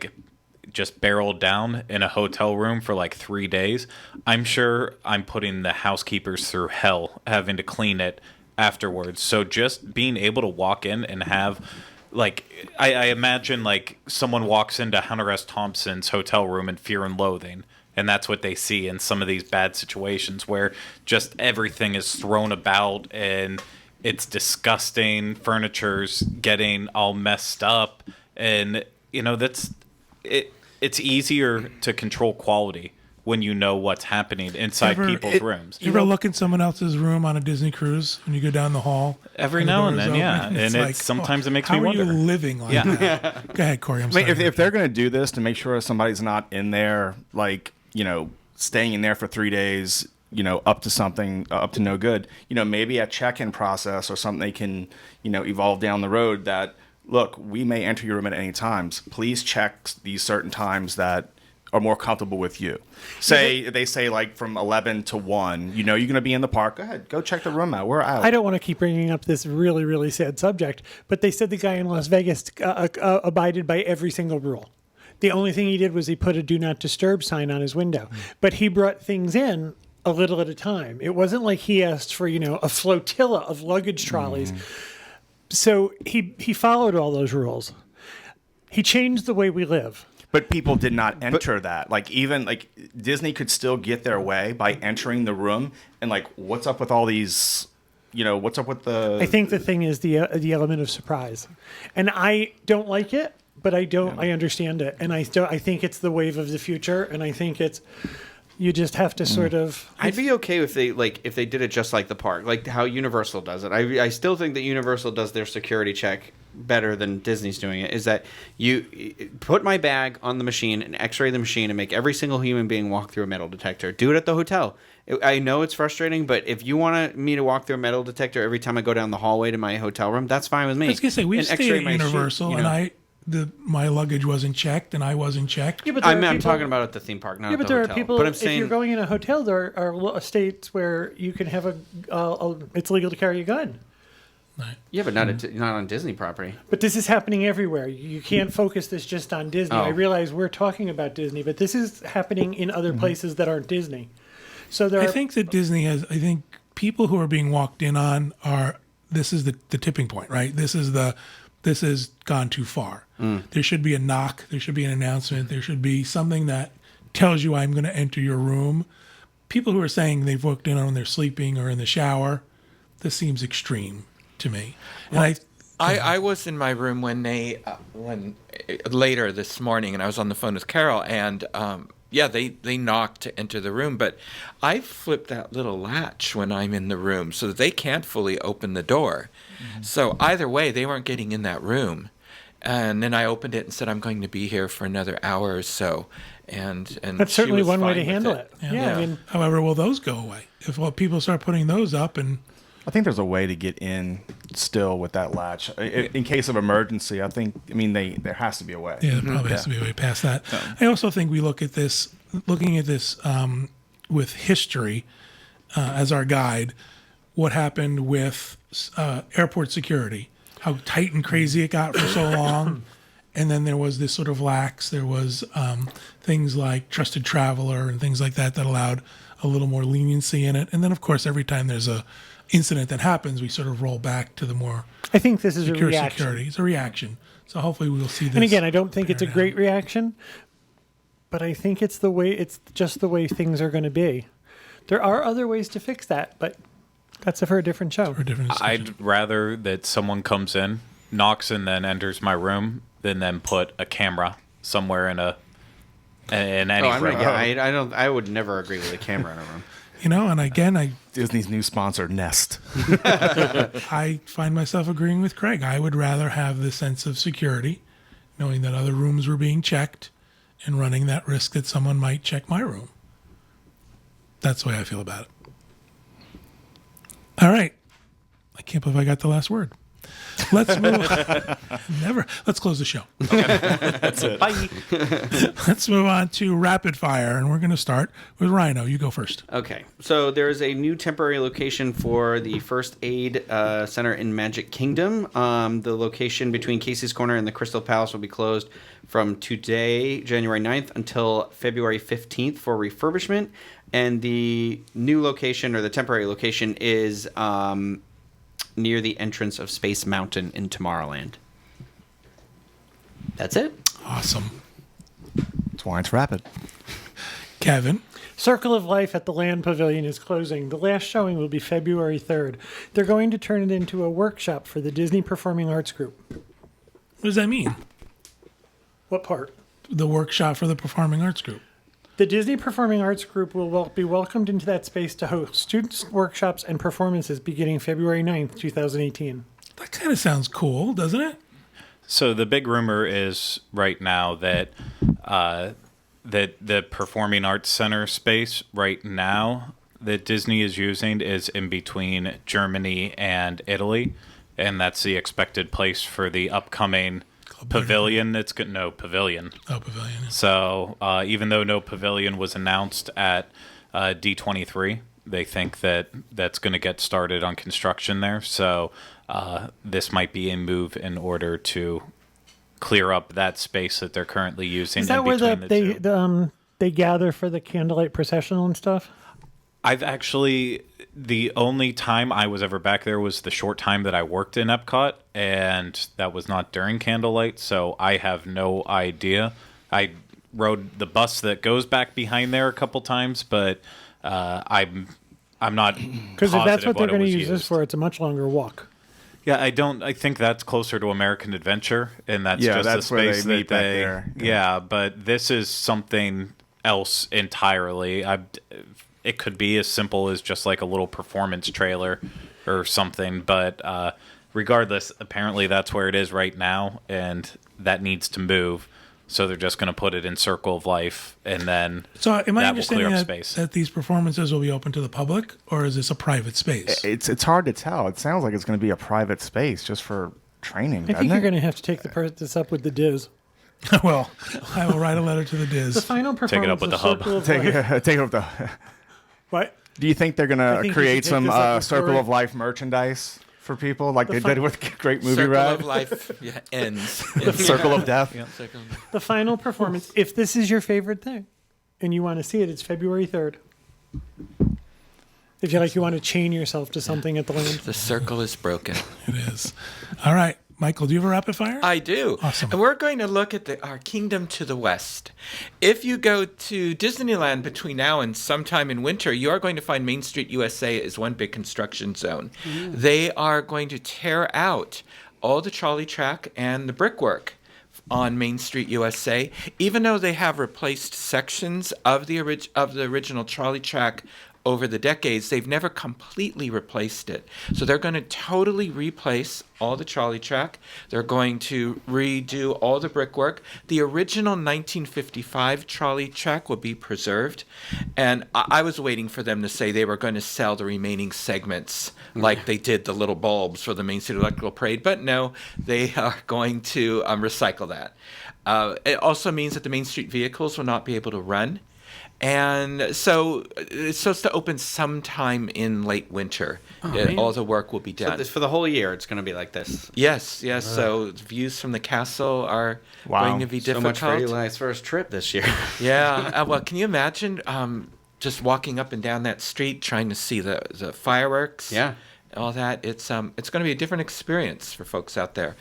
just barrel down in a hotel room for 3 days. I'm sure I'm putting the housekeepers through hell having to clean it afterwards. So just being able to walk in and have I imagine someone walks into Hunter S. Thompson's hotel room in Fear and Loathing, and that's what they see in some of these bad situations where just everything is thrown about and it's disgusting. Furniture's getting all messed up, and that's it. It's easier to control quality when you know what's happening inside people's rooms. You ever look in someone else's room on a Disney cruise when you go down the hall? Every and the now door and is then, open? yeah. And It's sometimes it makes how me wonder. How are you living like Yeah. that? Go ahead, Corey. I'm I mean, sorry. if they're going to do this to make sure somebody's not in there, staying in there for 3 days, up to something, up to no good, maybe a check-in process or something they can, evolve down the road that, look, we may enter your room at any times. Please check these certain times that are more comfortable with you. They say from 11 to 1, you're going to be in the park. Go ahead, go check the room out. We're out. I don't want to keep bringing up this really, really sad subject, but they said the guy in Las Vegas abided by every single rule. The only thing he did was he put a "Do Not Disturb" sign on his window, but he brought things in a little at a time. It wasn't like he asked for a flotilla of luggage trolleys. So he followed all those rules. He changed the way we live. But people did not enter that. Even Disney could still get their way by entering the room. And what's up with all these? What's up with the? I think the thing is the element of surprise, and I don't like it, but I understand it, and I think it's the wave of the future, and I think it's. You just have to sort of. I'd be okay if they did it just like the park, like how Universal does it. I still think that Universal does their security check better than Disney's doing it. Is that you put my bag on the machine and X-ray the machine and make every single human being walk through a metal detector. Do it at the hotel. I know it's frustrating, but if you want me to walk through a metal detector every time I go down the hallway to my hotel room, that's fine with me. I was gonna say we And stayed X-ray at my sheet, Universal, and my luggage wasn't checked, and I wasn't checked. Yeah, but there are I'm people- talking about at the theme park, not Yeah, at but the there hotel. are people. But I'm If saying you're going in a hotel, there are states where you can have it's legal to carry a gun. yeah, but not on Disney property. But this is happening everywhere. You can't focus this just on Disney. Oh. I realize we're talking about Disney, but this is happening in other places that aren't Disney. So there I are. think that Disney has. I think people who are being walked in on are. This is the tipping point, right? This has gone too far. There should be a knock. There should be an announcement. There should be something that tells you I'm going to enter your room. People who are saying they've walked in on when they're sleeping or in the shower, this seems extreme to me. And I was in my room when later this morning, and I was on the phone with Carol, and they knock to enter the room, but I flip that little latch when I'm in the room so that they can't fully open the door. Mm-hmm. So either way, they weren't getting in that room. And then I opened it and said, I'm going to be here for another hour or so. And that's she certainly was one way fine to with handle it. Yeah. I mean, However, will those go away if people start putting those up? And I think there's a way to get in still with that latch in case of emergency. There has to be a way. yeah, there probably has to be a way past that. I also think we looking at this with history as our guide. What happened with airport security? How tight and crazy it got for so long. And then there was this sort of lax. There was things like trusted traveler and things like that allowed a little more leniency in it. And then, of course, every time there's a incident that happens, we sort of roll back to the more I think this is a secure reaction. security. It's a reaction. So hopefully we will see this. And again, I don't think it's a great reaction, but I think it's just the way things are going to be. There are other ways to fix that, but that's for a different show. For a different discussion. I'd rather that someone comes in, knocks, and then enters my room than then put a camera somewhere in any room. I would never agree with a camera in a room. And again, Disney's new sponsor, Nest. I find myself agreeing with Craig. I would rather have the sense of security, knowing that other rooms were being checked and running that risk that someone might check my room. That's the way I feel about it. All right. I can't believe I got the last word. Let's move on. Let's close the show. That's it. Bye. Let's move on to rapid fire, and we're going to start with Rhino. You go first. Okay, so there's a new temporary location for the First Aid Center in Magic Kingdom. The location between Casey's Corner and the Crystal Palace will be closed from today, January 9th, until February 15th for refurbishment. And the new location, or the temporary location, is near the entrance of Space Mountain in Tomorrowland. That's it. Awesome. That's why it's rapid. Kevin. Circle of Life at the Land Pavilion is closing. The last showing will be February 3rd. They're going to turn it into a workshop for the Disney Performing Arts Group. What does that mean? What part? The workshop for the Performing Arts Group. The Disney Performing Arts Group will be welcomed into that space to host students, workshops, and performances beginning February 9th, 2018. That kind of sounds cool, doesn't it? So the big rumor is right now that that the Performing Arts Center space right now that Disney is using is in between Germany and Italy, and that's the expected place for the upcoming pavilion. Pavilion. Oh, pavilion. So even though no pavilion was announced at D23, they think that that's going to get started on construction there. So this might be a move in order to clear up that space that they're currently using. Is that where they gather for the candlelight processional and stuff? I've actually, the only time I was ever back there was the short time that I worked in Epcot, and that was not during candlelight, so I have no idea. I rode the bus that goes back behind there a couple times, but I'm not because if that's what they're going to use this for, it's a much longer walk. Yeah, I think that's closer to American Adventure, and that's just that's the space where they meet that back they. there. Yeah, but this is something else entirely. It could be as simple as just like a little performance trailer or something, but regardless, apparently that's where it is right now, and that needs to move. So they're just going to put it in Circle of Life, and then So am I that will clear understanding up that, space. that these performances will be open to the public, or is this a private space? It's hard to tell. It sounds like it's going to be a private space just for training. I think you're going to have to take this up with the Diz. Well, I will write a letter to the Diz. The final performance it up with of the hub. Circle of take Life. take up the. What? Do you think they're going I to think you create should take some this up with Circle Corey. of Life merchandise for people like they fi- did with Great Movie Circle Ride? of Life ends. Circle of Death. Circle. The final performance, if this is your favorite thing and you want to see it, it's February 3rd. If you want to chain yourself to something at the land. The circle is broken. It is. All right. Michael, do you have a rapid fire? I do. Awesome. And we're going to look at our kingdom to the west. If you go to Disneyland between now and sometime in winter, you are going to find Main Street USA is one big construction zone. They are going to tear out all the trolley track and the brickwork on Main Street USA. Even though they have replaced sections of the original trolley track over the decades, they've never completely replaced it. So they're going to totally replace all the trolley track. They're going to redo all the brickwork. The original 1955 trolley track will be preserved. And I was waiting for them to say they were going to sell the remaining segments like they did the little bulbs for the Main Street Electrical Parade. But no, they are going to recycle that. It also means that the Main Street vehicles will not be able to run. And so it's supposed to open sometime in late winter. All the work will be done. So this, for the whole year, it's going to be like this. Yes. So views from the castle are going to be So difficult. much for Eli's first trip this year. Yeah. Well, can you imagine just walking up and down that street trying to see the fireworks? Yeah. All that. It's going to be a different experience for folks out there.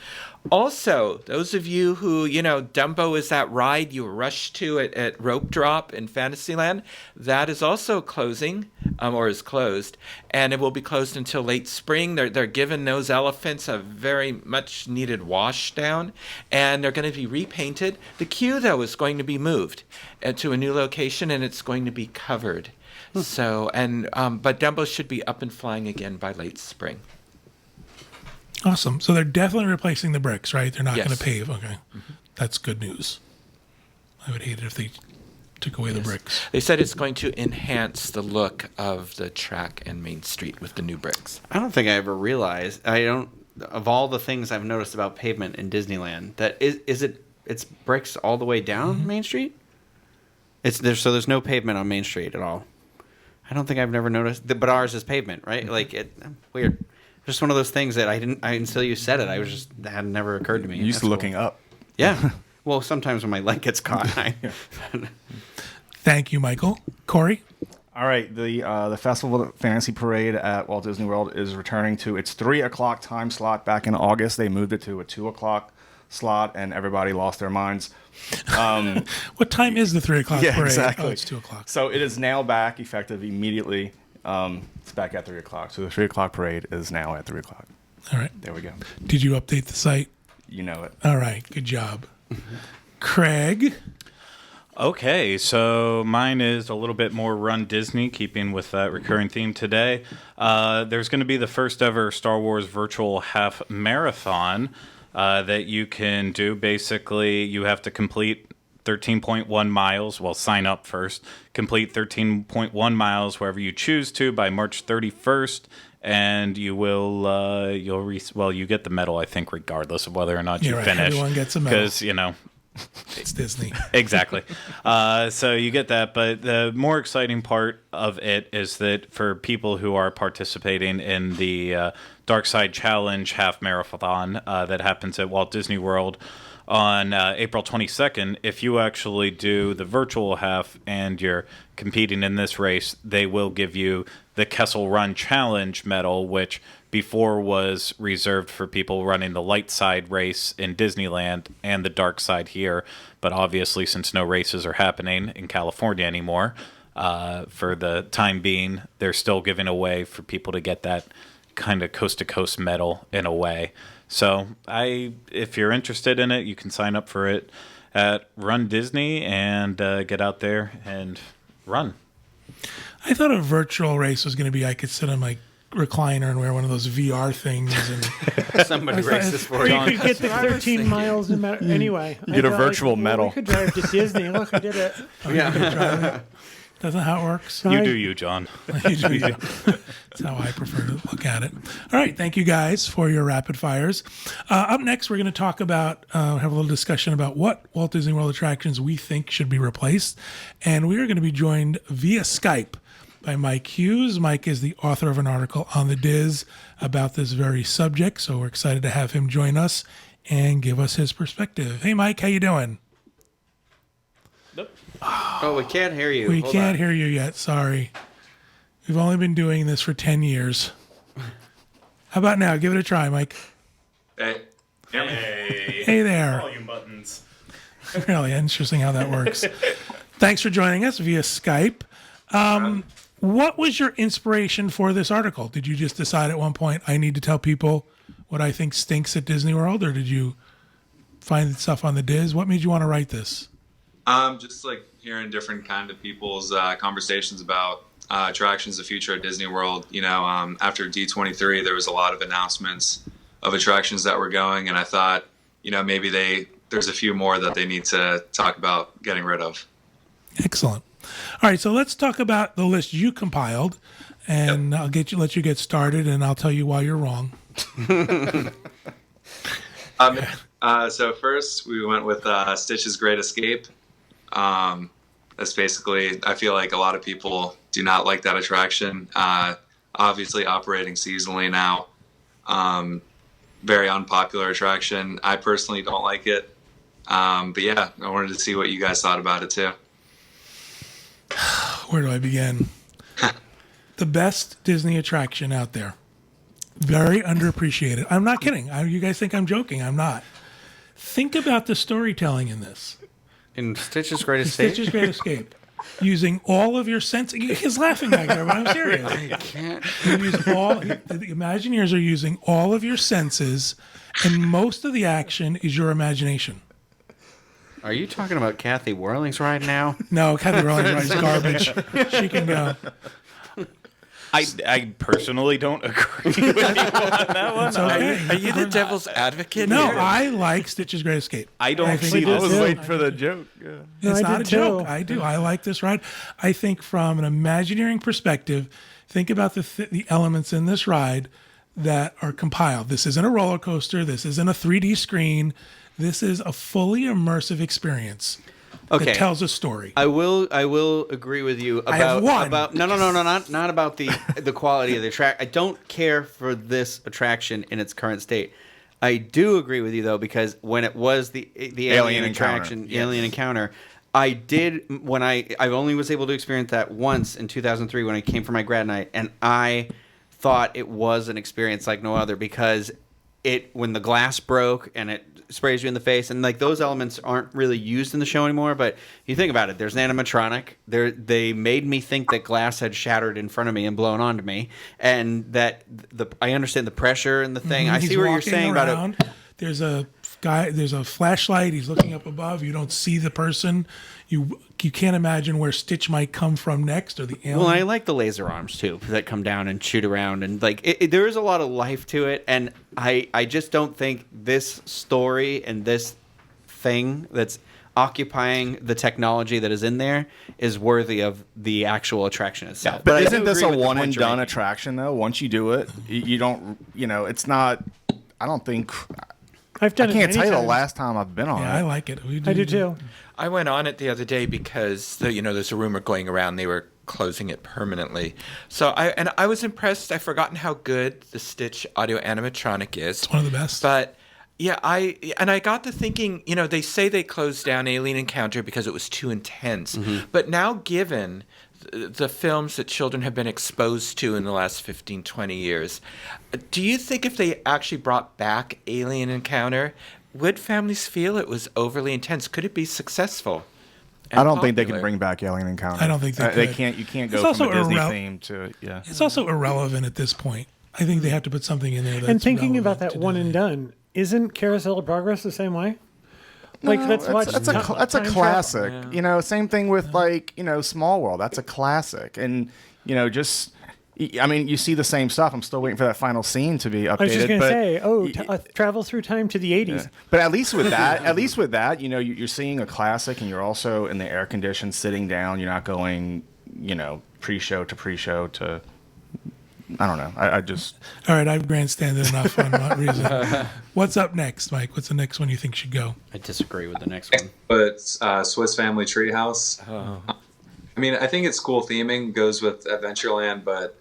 Also, those of you who, Dumbo is that ride you rush to at Rope Drop in Fantasyland, that is also closing, or is closed, and it will be closed until late spring. They're giving those elephants a very much needed wash down, and they're going to be repainted. The queue, though, is going to be moved to a new location, and it's going to be covered. So, but Dumbo should be up and flying again by late spring. Awesome. So they're definitely replacing the bricks, right? They're not Yes. going to pave. Okay. That's good news. I would hate it if they took away the bricks. They said it's going to enhance the look of the track and Main Street with the new bricks. I don't think I ever realized. Of all the things I've noticed about pavement in Disneyland, that it's bricks all the way down Main Street? So there's no pavement on Main Street at all. I don't think I've never noticed. But ours is pavement, right? Like, weird. Just one of those things that until you said it, that had never occurred to me. You used to looking up. Yeah. Well, sometimes when my leg gets caught. Thank you, Michael. Corey? All right, the Festival Fantasy Parade at Walt Disney World is returning to its 3 o'clock time slot. Back in August, they moved it to a 2 o'clock slot, and everybody lost their minds. What time is the 3 o'clock Yeah, parade? exactly. Oh, it's 2 o'clock. So it is now back, effective immediately. It's back at 3 o'clock. So the 3 o'clock parade is now at 3 o'clock. All right. There we go. Did you update the site? You know it. All right. Good job. Craig? Okay, so mine is a little bit more Run Disney, keeping with that recurring theme today. There's going to be the first ever Star Wars virtual half marathon that you can do. Basically, you have to complete 13.1 miles. Well, sign up first. Complete 13.1 miles wherever you choose to by March 31st. And you will, you get the medal, I think, regardless of whether or not you right. finish. Everyone gets a medal. Because, It's Disney. Exactly. So you get that. But the more exciting part of it is that for people who are participating in the Dark Side Challenge half marathon that happens at Walt Disney World on April 22nd, if you actually do the virtual half and you're competing in this race, they will give you the Kessel Run Challenge medal, which before was reserved for people running the light side race in Disneyland and the dark side here. But obviously, since no races are happening in California anymore, for the time being, they're still giving away for people to get that kind of coast-to-coast medal in a way. So if you're interested in it, you can sign up for it at Run Disney and get out there and run. I thought a virtual race was going to be I could sit on my recliner and wear one of those VR things and Somebody races for Or you. you could get the 13 miles no matter. Anyway, Get a I thought, virtual medal. We could drive to Disney. Look, I did it. Yeah. Doesn't how it works? You do you, John. You do, yeah. That's how I prefer to look at it. All right. Thank you guys for your rapid fires. Up next, we're going to talk about, have a little discussion about what Walt Disney World attractions we think should be replaced. And we are going to be joined via Skype by Mike Hughes. Mike is the author of an article on the Diz about this very subject. So we're excited to have him join us and give us his perspective. Hey, Mike, how you doing? Oh, we can't hear you. We Hold can't on. hear you yet. Sorry. We've only been doing this for 10 years. How about now? Give it a try, Mike. Hey. Hey there. Volume buttons. Really interesting how that works. Thanks for joining us via Skype. What was your inspiration for this article? Did you just decide at one point, I need to tell people what I think stinks at Disney World, or did you find stuff on the Diz. What made you want to write this? Just like hearing different kind of people's conversations about attractions of the future at Disney World. After D23, there was a lot of announcements of attractions that were going, and I thought, maybe there's a few more that they need to talk about getting rid of. Excellent. All right, so let's talk about the list you compiled, and I'll let you get started, and I'll tell you why you're wrong. So first, we went with Stitch's Great Escape. That's basically, I feel like a lot of people do not like that attraction. Obviously, operating seasonally now. Very unpopular attraction. I personally don't like it. But yeah, I wanted to see what you guys thought about it too. Where do I begin? The best Disney attraction out there. Very underappreciated. I'm not kidding. You guys think I'm joking. I'm not. Think about the storytelling in this. In Stitch's Great Escape? Stitch's Great Escape. Using all of your senses. He's laughing back there, but I'm serious. I can't. The Imagineers are using all of your senses, and most of the action is your imagination. Are you talking about Kathy Whirling's ride now? No, Kathy Rowling's garbage. She can go. I personally don't agree with you on that one. It's okay. Are you the devil's advocate No, here? I like Stitch's Great Escape. I don't think see we I did was too. waiting for the joke. Yeah. It's I not did a joke. too. I do. I like this ride. I think from an Imagineering perspective, think about the elements in this ride that are compiled. This isn't a roller coaster. This isn't a 3D screen. This is a fully immersive experience Okay. that tells a story. I will agree with you about have one. no, not about the quality of the track. I don't care for this attraction in its current state. I do agree with you though, because when it was the alien attraction, Encounter. Alien Encounter, I did I only was able to experience that once in 2003 when I came for my grad night, and I thought it was an experience like no other, because when the glass broke and it sprays you in the face, and like those elements aren't really used in the show anymore, but you think about it, there's an animatronic. They made me think that glass had shattered in front of me and blown onto me, and that I understand the pressure and the thing. I He's see what you're walking saying about around. it. There's a flashlight. He's looking up above. You don't see the person. You can't imagine where Stitch might come from next, or the alien. Well, I like the laser arms too that come down and shoot around, and like there is a lot of life to it, and I just don't think this story and this thing that's occupying the technology that is in there is worthy of the actual attraction itself. But I isn't do this agree a with the one point and you're done making. attraction though? Once you do it, you don't. It's not. I don't think. I've done I it can't many tell you the times. last time I've been on yeah, I it. like it. I do too. I went on it the other day because there's a rumor going around they were closing it permanently. So I was impressed. I've forgotten how good the Stitch audio animatronic is. It's one of the best. But yeah, I got to thinking, they say they closed down Alien Encounter because it was too intense. But now given the films that children have been exposed to in the last 15, 20 years, do you think if they actually brought back Alien Encounter, would families feel it was overly intense? Could it be successful? I don't think they can popular? bring back Alien Encounter. I don't think they They could. can't. You can't It's go also from a Disney irrel- theme to yeah. It's also irrelevant at this point. I think they have to put something in there. That's And thinking about relevant that to one Disney. and done, isn't Carousel of Progress the same way? No, let's watch. that's a Time Travel. classic. Same thing with Small World. That's a classic, and just. I mean, you see the same stuff. I'm still waiting for that final scene to be updated. I was just going to but say, travel through time to the 80s. But at least with that, you're seeing a classic, and you're also in the air conditioned, sitting down. You're not going, pre-show to pre-show to. I don't know. I just. All right, I've grandstanded enough on that reason. What's up next, Mike? What's the next one you think should go? I disagree with the next one. But Swiss Family Treehouse. I mean, I think it's cool theming, goes with Adventureland, but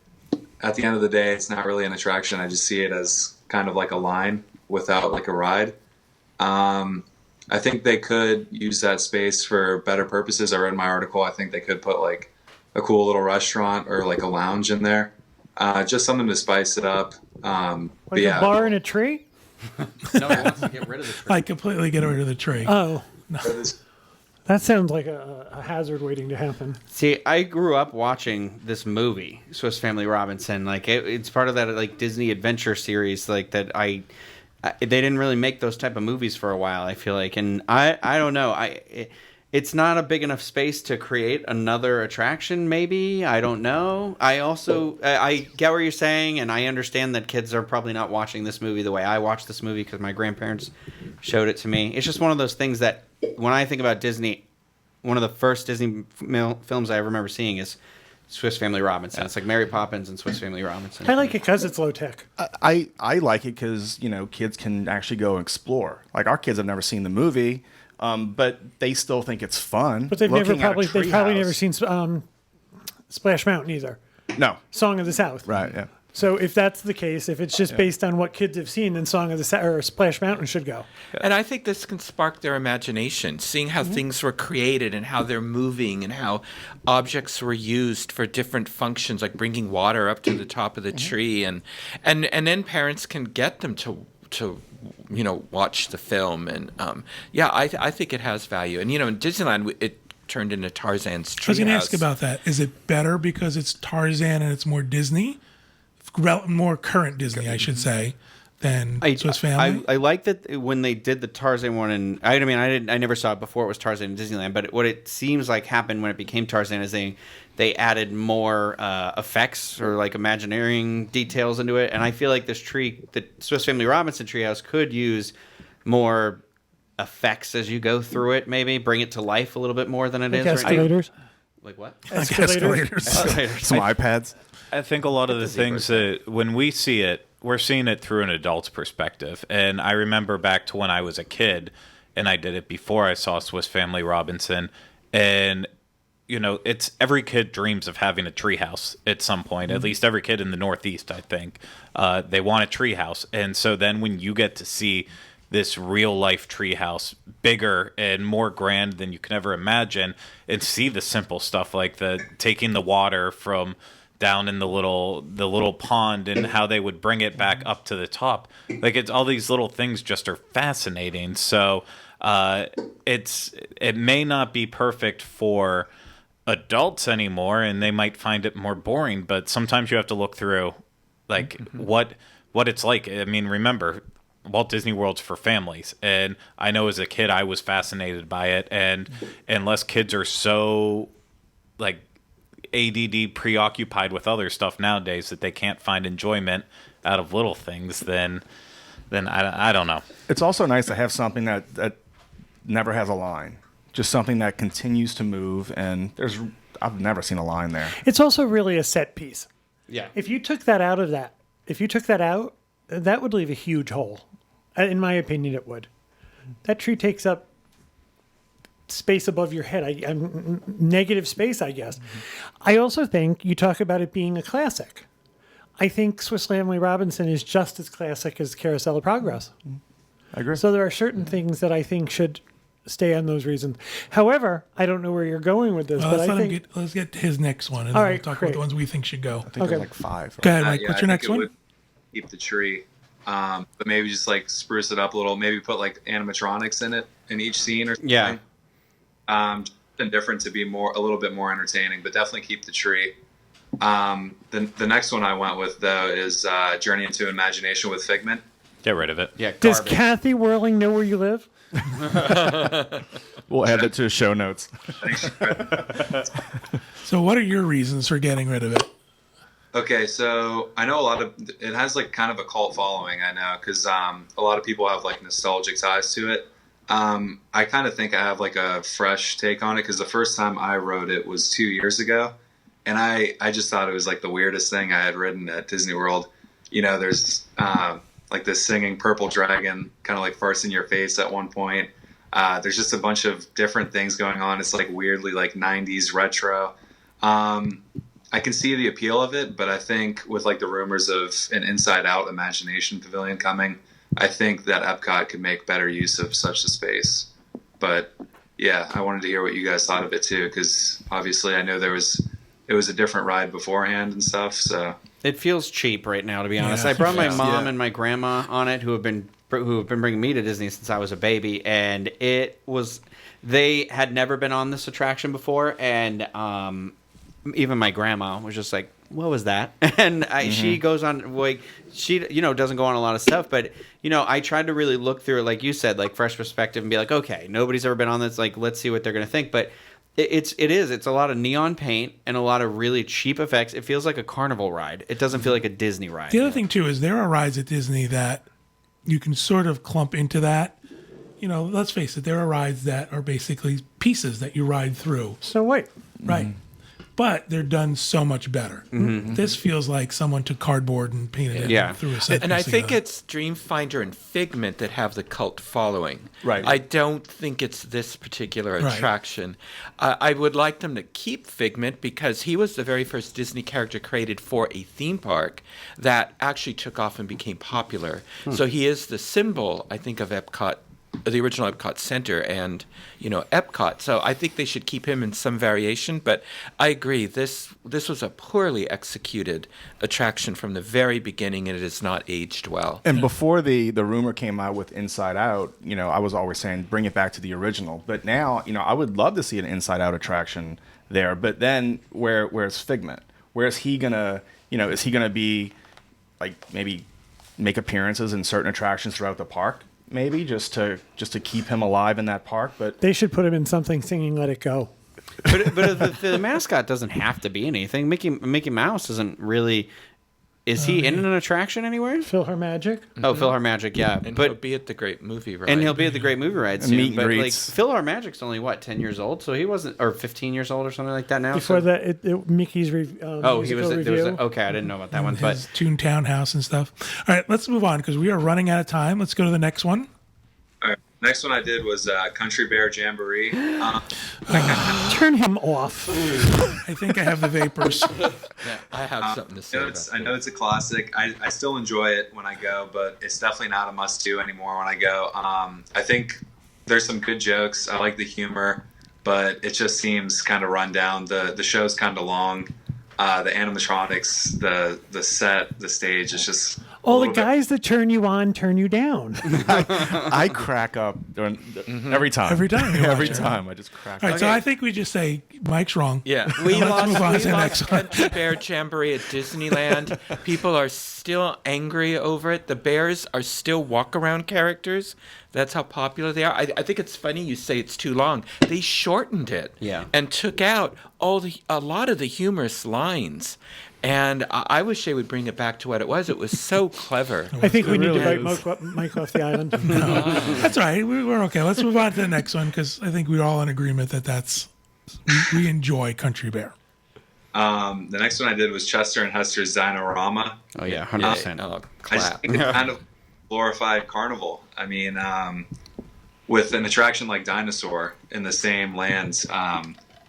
at the end of the day, it's not really an attraction. I just see it as kind of like a line without like a ride. I think they could use that space for better purposes. I read my article. I think they could put like a cool little restaurant or like a lounge in there. Just something to spice it up. But Like yeah, a bar in a tree? No, he wants to get rid of the tree. Like completely get rid of the tree. Oh, that sounds like a hazard waiting to happen. See, I grew up watching this movie, Swiss Family Robinson. Like it's part of that like Disney adventure series, like that they didn't really make those type of movies for a while, I feel like. And I don't know. It's not a big enough space to create another attraction, maybe. I don't know. I also, I get what you're saying, and I understand that kids are probably not watching this movie the way I watched this movie because my grandparents showed it to me. It's just one of those things that when I think about Disney, one of the first Disney films I remember seeing is Swiss Family Robinson. It's like Mary Poppins and Swiss Family Robinson. I like it because it's low tech. I like it because kids can actually go explore. Like our kids have never seen the movie, but they still think it's fun. But they've probably never seen Splash Mountain either. No. Song of the South. Right. Yeah. So if that's the case, if it's just based on what kids have seen, then Song of the South or Splash Mountain should go. And I think this can spark their imagination, seeing how things were created and how they're moving and how objects were used for different functions, like bringing water up to the top of the tree, and then parents can get them to watch the film, and I think it has value. And in Disneyland it turned into Tarzan's treehouse. I was going to ask about that. Is it better because it's Tarzan and it's more Disney? More current Disney, I should say, than Swiss Family. I like that when they did the Tarzan one, and I never saw it before it was Tarzan in Disneyland, but what it seems like happened when it became Tarzan is they added more effects or like Imagineering details into it, and I feel like the Swiss Family Robinson treehouse could use more effects as you go through it, maybe bring it to life a little bit more than it is escalators. right now. Like what? Escalators. Some iPads. I think a lot of the things that when we see it, we're seeing it through an adult's perspective. And I remember back to when I was a kid, and I did it before I saw Swiss Family Robinson. And, it's every kid dreams of having a treehouse at some point. At least every kid in the Northeast, I think. They want a treehouse. And so then when you get to see this real-life treehouse, bigger and more grand than you can ever imagine, and see the simple stuff like taking the water from down in the little pond and how they would bring it back up to the top. Like it's all these little things just are fascinating. So it may not be perfect for adults anymore, and they might find it more boring, but sometimes you have to look through what it's like. I mean, remember, Walt Disney World's for families, and I know as a kid I was fascinated by it, and unless kids are so ADD preoccupied with other stuff nowadays that they can't find enjoyment out of little things, then I don't know. It's also nice to have something that never has a line, just something that continues to move, and I've never seen a line there. It's also really a set piece. Yeah. If you took that out, that would leave a huge hole. In my opinion, it would. That tree takes up space above your head, negative space, I guess. I also think you talk about it being a classic. I think Swiss Family Robinson is just as classic as Carousel of Progress. I agree. So there are certain things that I think should stay on those reasons. However, I don't know where you're going with this, but let's get his next one, and all then right, we'll talk great. about the ones we think should go. I think there's 5. Go ahead, Mike. What's your I next think it one? would keep the tree, but maybe just spruce it up a little. Maybe put animatronics in it in each scene or something. Yeah. Something different to be a little bit more entertaining, but definitely keep the tree. The next one I went with though is Journey into Imagination with Figment. Get rid of it. Yeah. Does Garbage. Kathy Whirling know where you live? We'll add it to the show notes. So what are your reasons for getting rid of it? Okay, so I know it has kind of a cult following. I know because a lot of people have nostalgic ties to it. I kind of think I have a fresh take on it because the first time I rode it was 2 years ago, and I just thought it was the weirdest thing I had ridden at Disney World. There's this singing purple dragon kind of farts in your face at one point. There's just a bunch of different things going on. It's weirdly 90s retro. I can see the appeal of it, but I think with the rumors of an Inside Out Imagination Pavilion coming, I think that Epcot could make better use of such a space. But yeah, I wanted to hear what you guys thought of it too, because obviously I know it was a different ride beforehand and stuff. So It feels cheap right now, to be honest. Yeah. I brought my mom and my grandma on it, who have been bringing me to Disney since I was a baby, and they had never been on this attraction before, and even my grandma was just what was that? And she goes on, like, she, doesn't go on a lot of stuff, but, I tried to really look through it, like you said, like fresh perspective and be like, okay, nobody's ever been on this. Like, let's see what they're going to think. But it's a lot of neon paint and a lot of really cheap effects. It feels like a carnival ride. It doesn't feel like a Disney ride. The other thing too is there are rides at Disney that you can sort of clump into that. Let's face it, there are rides that are basically pieces that you ride through. So wait. Right. But they're done so much better. This feels like someone took cardboard and painted it through a set. And I think it's Dreamfinder and Figment that have the cult following. Right. I don't think it's this particular attraction. I would like them to keep Figment because he was the very first Disney character created for a theme park that actually took off and became popular. So he is the symbol, I think, of Epcot, the original Epcot Center and, Epcot. So I think they should keep him in some variation. But I agree, this was a poorly executed attraction from the very beginning, and it has not aged well. And before the rumor came out with Inside Out, I was always saying bring it back to the original. But now, I would love to see an Inside Out attraction there. But then where's Figment? Where's he gonna, is he gonna be like maybe make appearances in certain attractions throughout the park? Maybe just to keep him alive in that park, but They should put him in something singing "Let It Go." But the mascot doesn't have to be anything. Mickey Mouse isn't really. Is he in an attraction anywhere? Philharmagic. Oh, Philharmagic, yeah. And but he'll be at the Great Movie Ride. And he'll be at the Great Movie Ride soon. meet and but greets. Philharmagic's only 10 years old, so he wasn't, or 15 years old or something like that now. Before so. that, Mickey's He was. musical There review. was okay, I didn't know about that one, His but Toontown House and stuff. All right, let's move on because we are running out of time. Let's go to the next one. All right. Next one I did was Country Bear Jamboree. Turn him off. I think I have the vapors. I have something to say about I know it's a classic. I still enjoy it when I go, but it's definitely not a must-do anymore when I go. I think there's some good jokes. I like the humor, but it just seems kind of run down. The show's kind of long. The animatronics, the set, the stage, it's just... All the guys that turn you on turn you down. I crack up every time. Every time you watch Every it. time. I just crack All right, up. so I think we just say Mike's wrong. Yeah, we move on to the next lost one. Country Bear Jamboree at Disneyland. People are still angry over it. The bears are still walk-around characters. That's how popular they are. I think it's funny you say it's too long. They shortened it and took out a lot of the humorous lines. And I wish they would bring it back to what it was. It was so clever. I think we need to really write Mike off the island. That's all right. We're okay. Let's move on to the next one because I think we're all in agreement that we enjoy Country Bear. The next one I did was Chester and Hester's Dinorama. Oh yeah, 100%. Oh, I just clap. think it's kind of glorified carnival. I mean, with an attraction like Dinosaur in the same lands,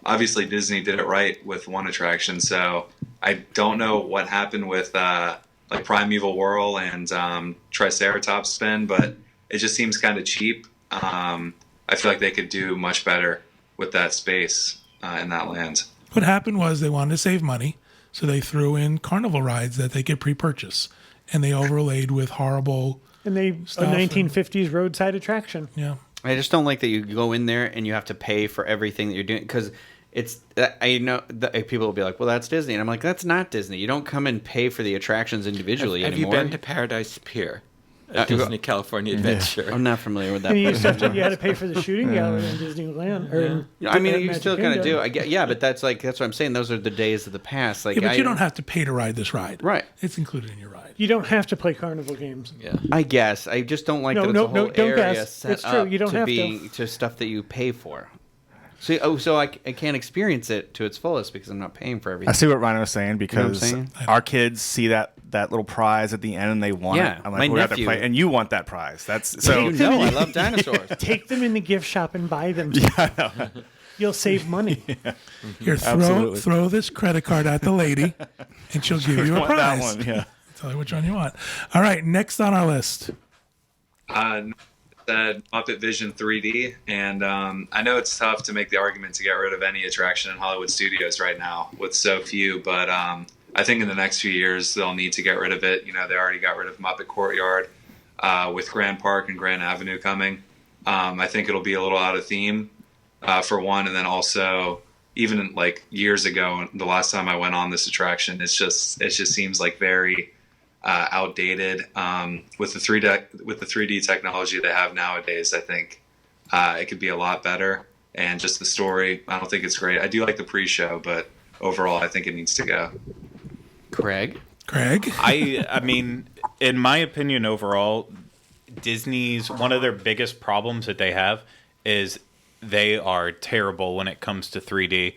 obviously Disney did it right with one attraction. So I don't know what happened with like Primeval Whirl and Triceratops Spin, but it just seems kind of cheap. I feel like they could do much better with that space in that land. What happened was they wanted to save money, so they threw in carnival rides that they could pre-purchase, and they overlaid with horrible. And a 1950s roadside attraction. Yeah. I just don't like that you go in there and you have to pay for everything that you're doing because it's. I know that people will be like, "Well, that's Disney," and I'm like, "That's not Disney. You don't come and pay for the attractions individually Have anymore." you been to Paradise Pier? Disney California Adventure. I'm not familiar with that. And you place. you had to pay for the shooting gallery in Disneyland. Or in I mean, you Magic still kind of Kingdom. do. I get, yeah, but that's what I'm saying. Those are the days of the past. Like, Yeah, but you don't have to pay to ride this ride. Right. It's included in your ride. You don't have to play carnival games. Yeah. I guess I just don't like No, that it's no, a whole no, don't area guess. set It's true. up You don't to have to. being to stuff that you pay for. So I can't experience it to its fullest because I'm not paying for everything. I see what Ryan was saying because saying? our kids see that little prize at the end and they want Yeah, it. I'm my like, we have to nephew- play, and you want that prize. That's so. You know, I love dinosaurs. Take them in the gift shop and buy them. You'll save money. Here, Absolutely. throw this credit card at the lady, and she'll give you a want prize. that one, yeah. Tell you which one you want. All right, next on our list. Said Muppet Vision 3D, and I know it's tough to make the argument to get rid of any attraction in Hollywood Studios right now with so few, but I think in the next few years they'll need to get rid of it. You know, they already got rid of Muppet Courtyard with Grand Park and Grand Avenue coming. I think it'll be a little out of theme for one, and then also, even like years ago, the last time I went on this attraction, it just seems like very outdated. With the 3D technology they have nowadays, I think it could be a lot better. And just the story, I don't think it's great. I do like the pre-show, but overall, I think it needs to go. Craig? I mean, in my opinion, overall, Disney's one of their biggest problems that they have is they are terrible when it comes to 3D,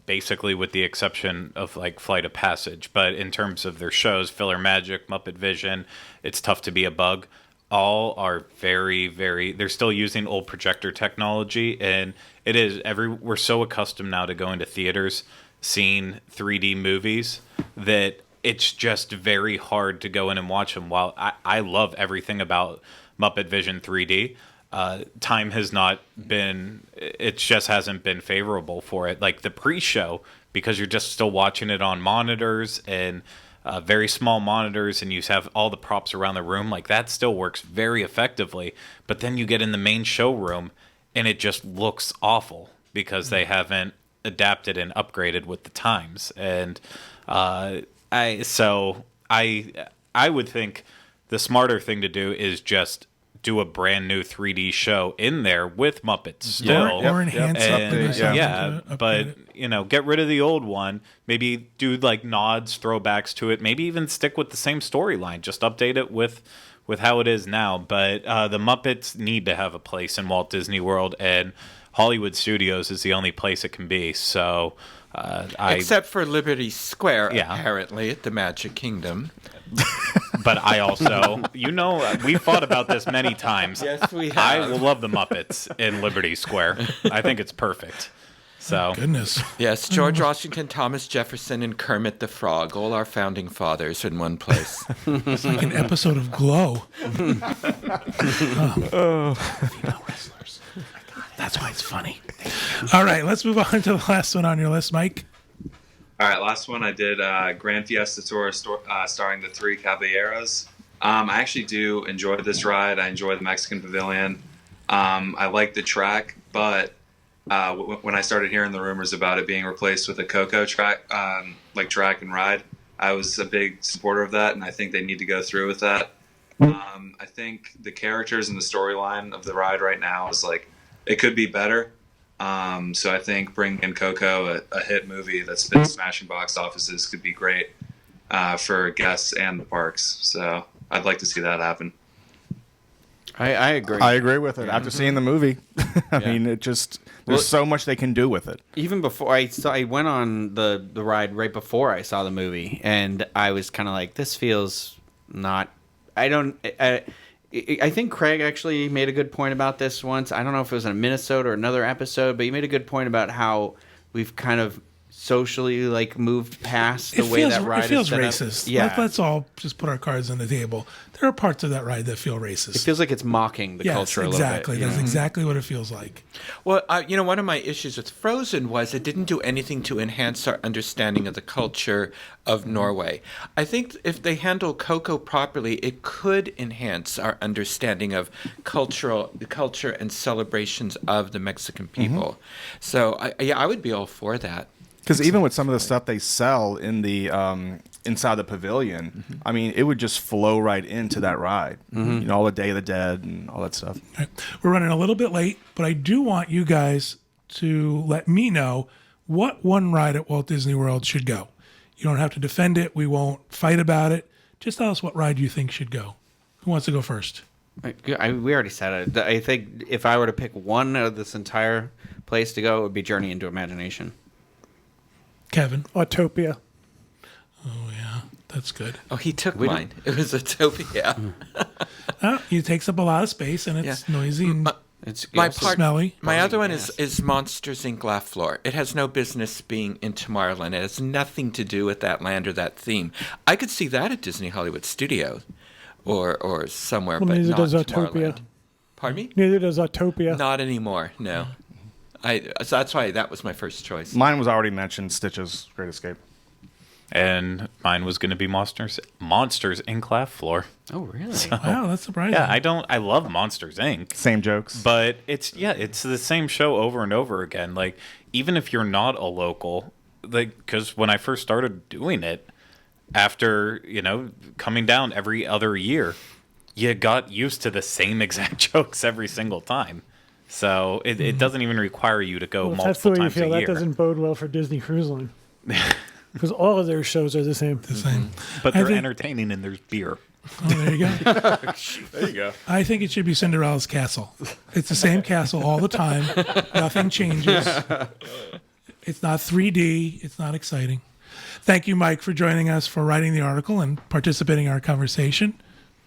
basically with the exception of like Flight of Passage. But in terms of their shows, Filler Magic, Muppet Vision, It's Tough to Be a Bug, all are very, very, they're still using old projector technology. And it is, we're so accustomed now to going to theaters, seeing 3D movies, that it's just very hard to go in and watch them. While I love everything about Muppet Vision 3D, time has not been, it just hasn't been favorable for it. Like the pre-show, because you're just still watching it on monitors and very small monitors, and you have all the props around the room, like that still works very effectively. But then you get in the main showroom and it just looks awful because they haven't adapted and upgraded with the times. And I would think the smarter thing to do is just do a brand new 3D show in there with Muppets still, or enhance something. But get rid of the old one. Maybe do like nods, throwbacks to it. Maybe even stick with the same storyline. Just update it with how it is now. But the Muppets need to have a place in Walt Disney World, and Hollywood Studios is the only place it can be. So. Except for Liberty Square, apparently, at the Magic Kingdom. But I also, we fought about this many times. Yes, we have. I will love the Muppets in Liberty Square. I think it's perfect. So Goodness. Yes, George Washington, Thomas Jefferson, and Kermit the Frog, all our founding fathers in one place. It's like an episode of Glow. Wrestlers. That's why it's funny. All right, let's move on to the last one on your list, Mike. All right, last one I did Grand Fiesta Tour starring the Three Caballeros. I actually do enjoy this ride. I enjoy the Mexican Pavilion. I like the track, but when I started hearing the rumors about it being replaced with a Coco track, track and ride, I was a big supporter of that, and I think they need to go through with that. I think the characters and the storyline of the ride right now is it could be better. So I think bringing in Coco, a hit movie that's been smashing box offices, could be great for guests and the parks. So I'd like to see that happen. I agree. I agree with it. After seeing the movie, I mean, there's so much they can do with it. Even before I went on the ride right before I saw the movie, and I was kind of like, this feels not. I think Craig actually made a good point about this once. I don't know if it was in Minnesota or another episode, but you made a good point about how we've kind of socially moved past the way that ride is set up. It feels racist. Yeah. Let's all just put our cards on the table. There are parts of that ride that feel racist. It feels like it's mocking the culture a little bit. Exactly. That's exactly what it feels like. Well, one of my issues with Frozen was it didn't do anything to enhance our understanding of the culture of Norway. I think if they handle Coco properly, it could enhance our understanding of the culture and celebrations of the Mexican people. So, I would be all for that. Because even with some of the stuff they sell in the inside the pavilion, I mean, it would just flow right into that ride. All the Day of the Dead and all that stuff. All right. We're running a little bit late, but I do want you guys to let me know what one ride at Walt Disney World should go. You don't have to defend it. We won't fight about it. Just tell us what ride you think should go. Who wants to go first? We already said it. I think if I were to pick one out of this entire place to go, it would be Journey into Imagination. Kevin. Autopia. Oh, yeah. That's good. Oh, he took mine. It was Autopia. It takes up a lot of space, and it's noisy and It's smelly. My other one is Monsters, Inc. Laugh Floor. It has no business being in Tomorrowland. It has nothing to do with that land or that theme. I could see that at Disney Hollywood Studios or somewhere, but neither not does Tomorrowland. Autopia. Pardon me? Neither does Autopia. Not anymore, no. So that's why that was my first choice. Mine was already mentioned, Stitch's Great Escape. and mine was going to be Monsters Inc. Laugh Floor. Oh, really? Wow, that's surprising. Yeah, I love Monsters Inc. Same jokes. But it's the same show over and over again. Like, even if you're not a local, like, because when I first started doing it, after, coming down every other year, you got used to the same exact jokes every single time. So it doesn't even require you to go Well, if that's the multiple way you times feel, a that year. doesn't bode well for Disney Cruise Line. Because all of their shows are the same. The same. But I they're think- entertaining and there's beer. Oh, there you go. There you go. I think it should be Cinderella's castle. It's the same castle all the time. Nothing changes. It's not 3D. It's not exciting. Thank you, Mike, for joining us, for writing the article and participating in our conversation.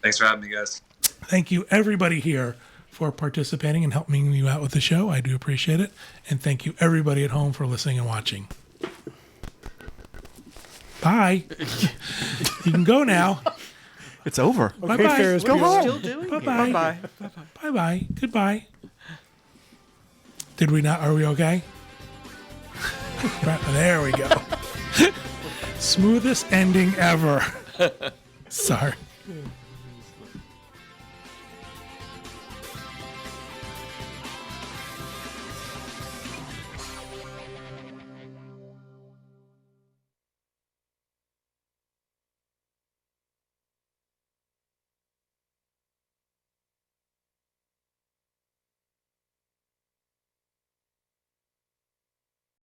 Thanks for having me, guys. Thank you, everybody here, for participating and helping you out with the show. I do appreciate it. And thank you, everybody at home, for listening and watching. Bye. You can go now. It's over. Bye-bye. Ferris Go Bueller. home. Still doing it. Bye-bye. Bye. Bye-bye. Goodbye. Did we not? Are we okay? Right, there we go. Smoothest ending ever. Sorry.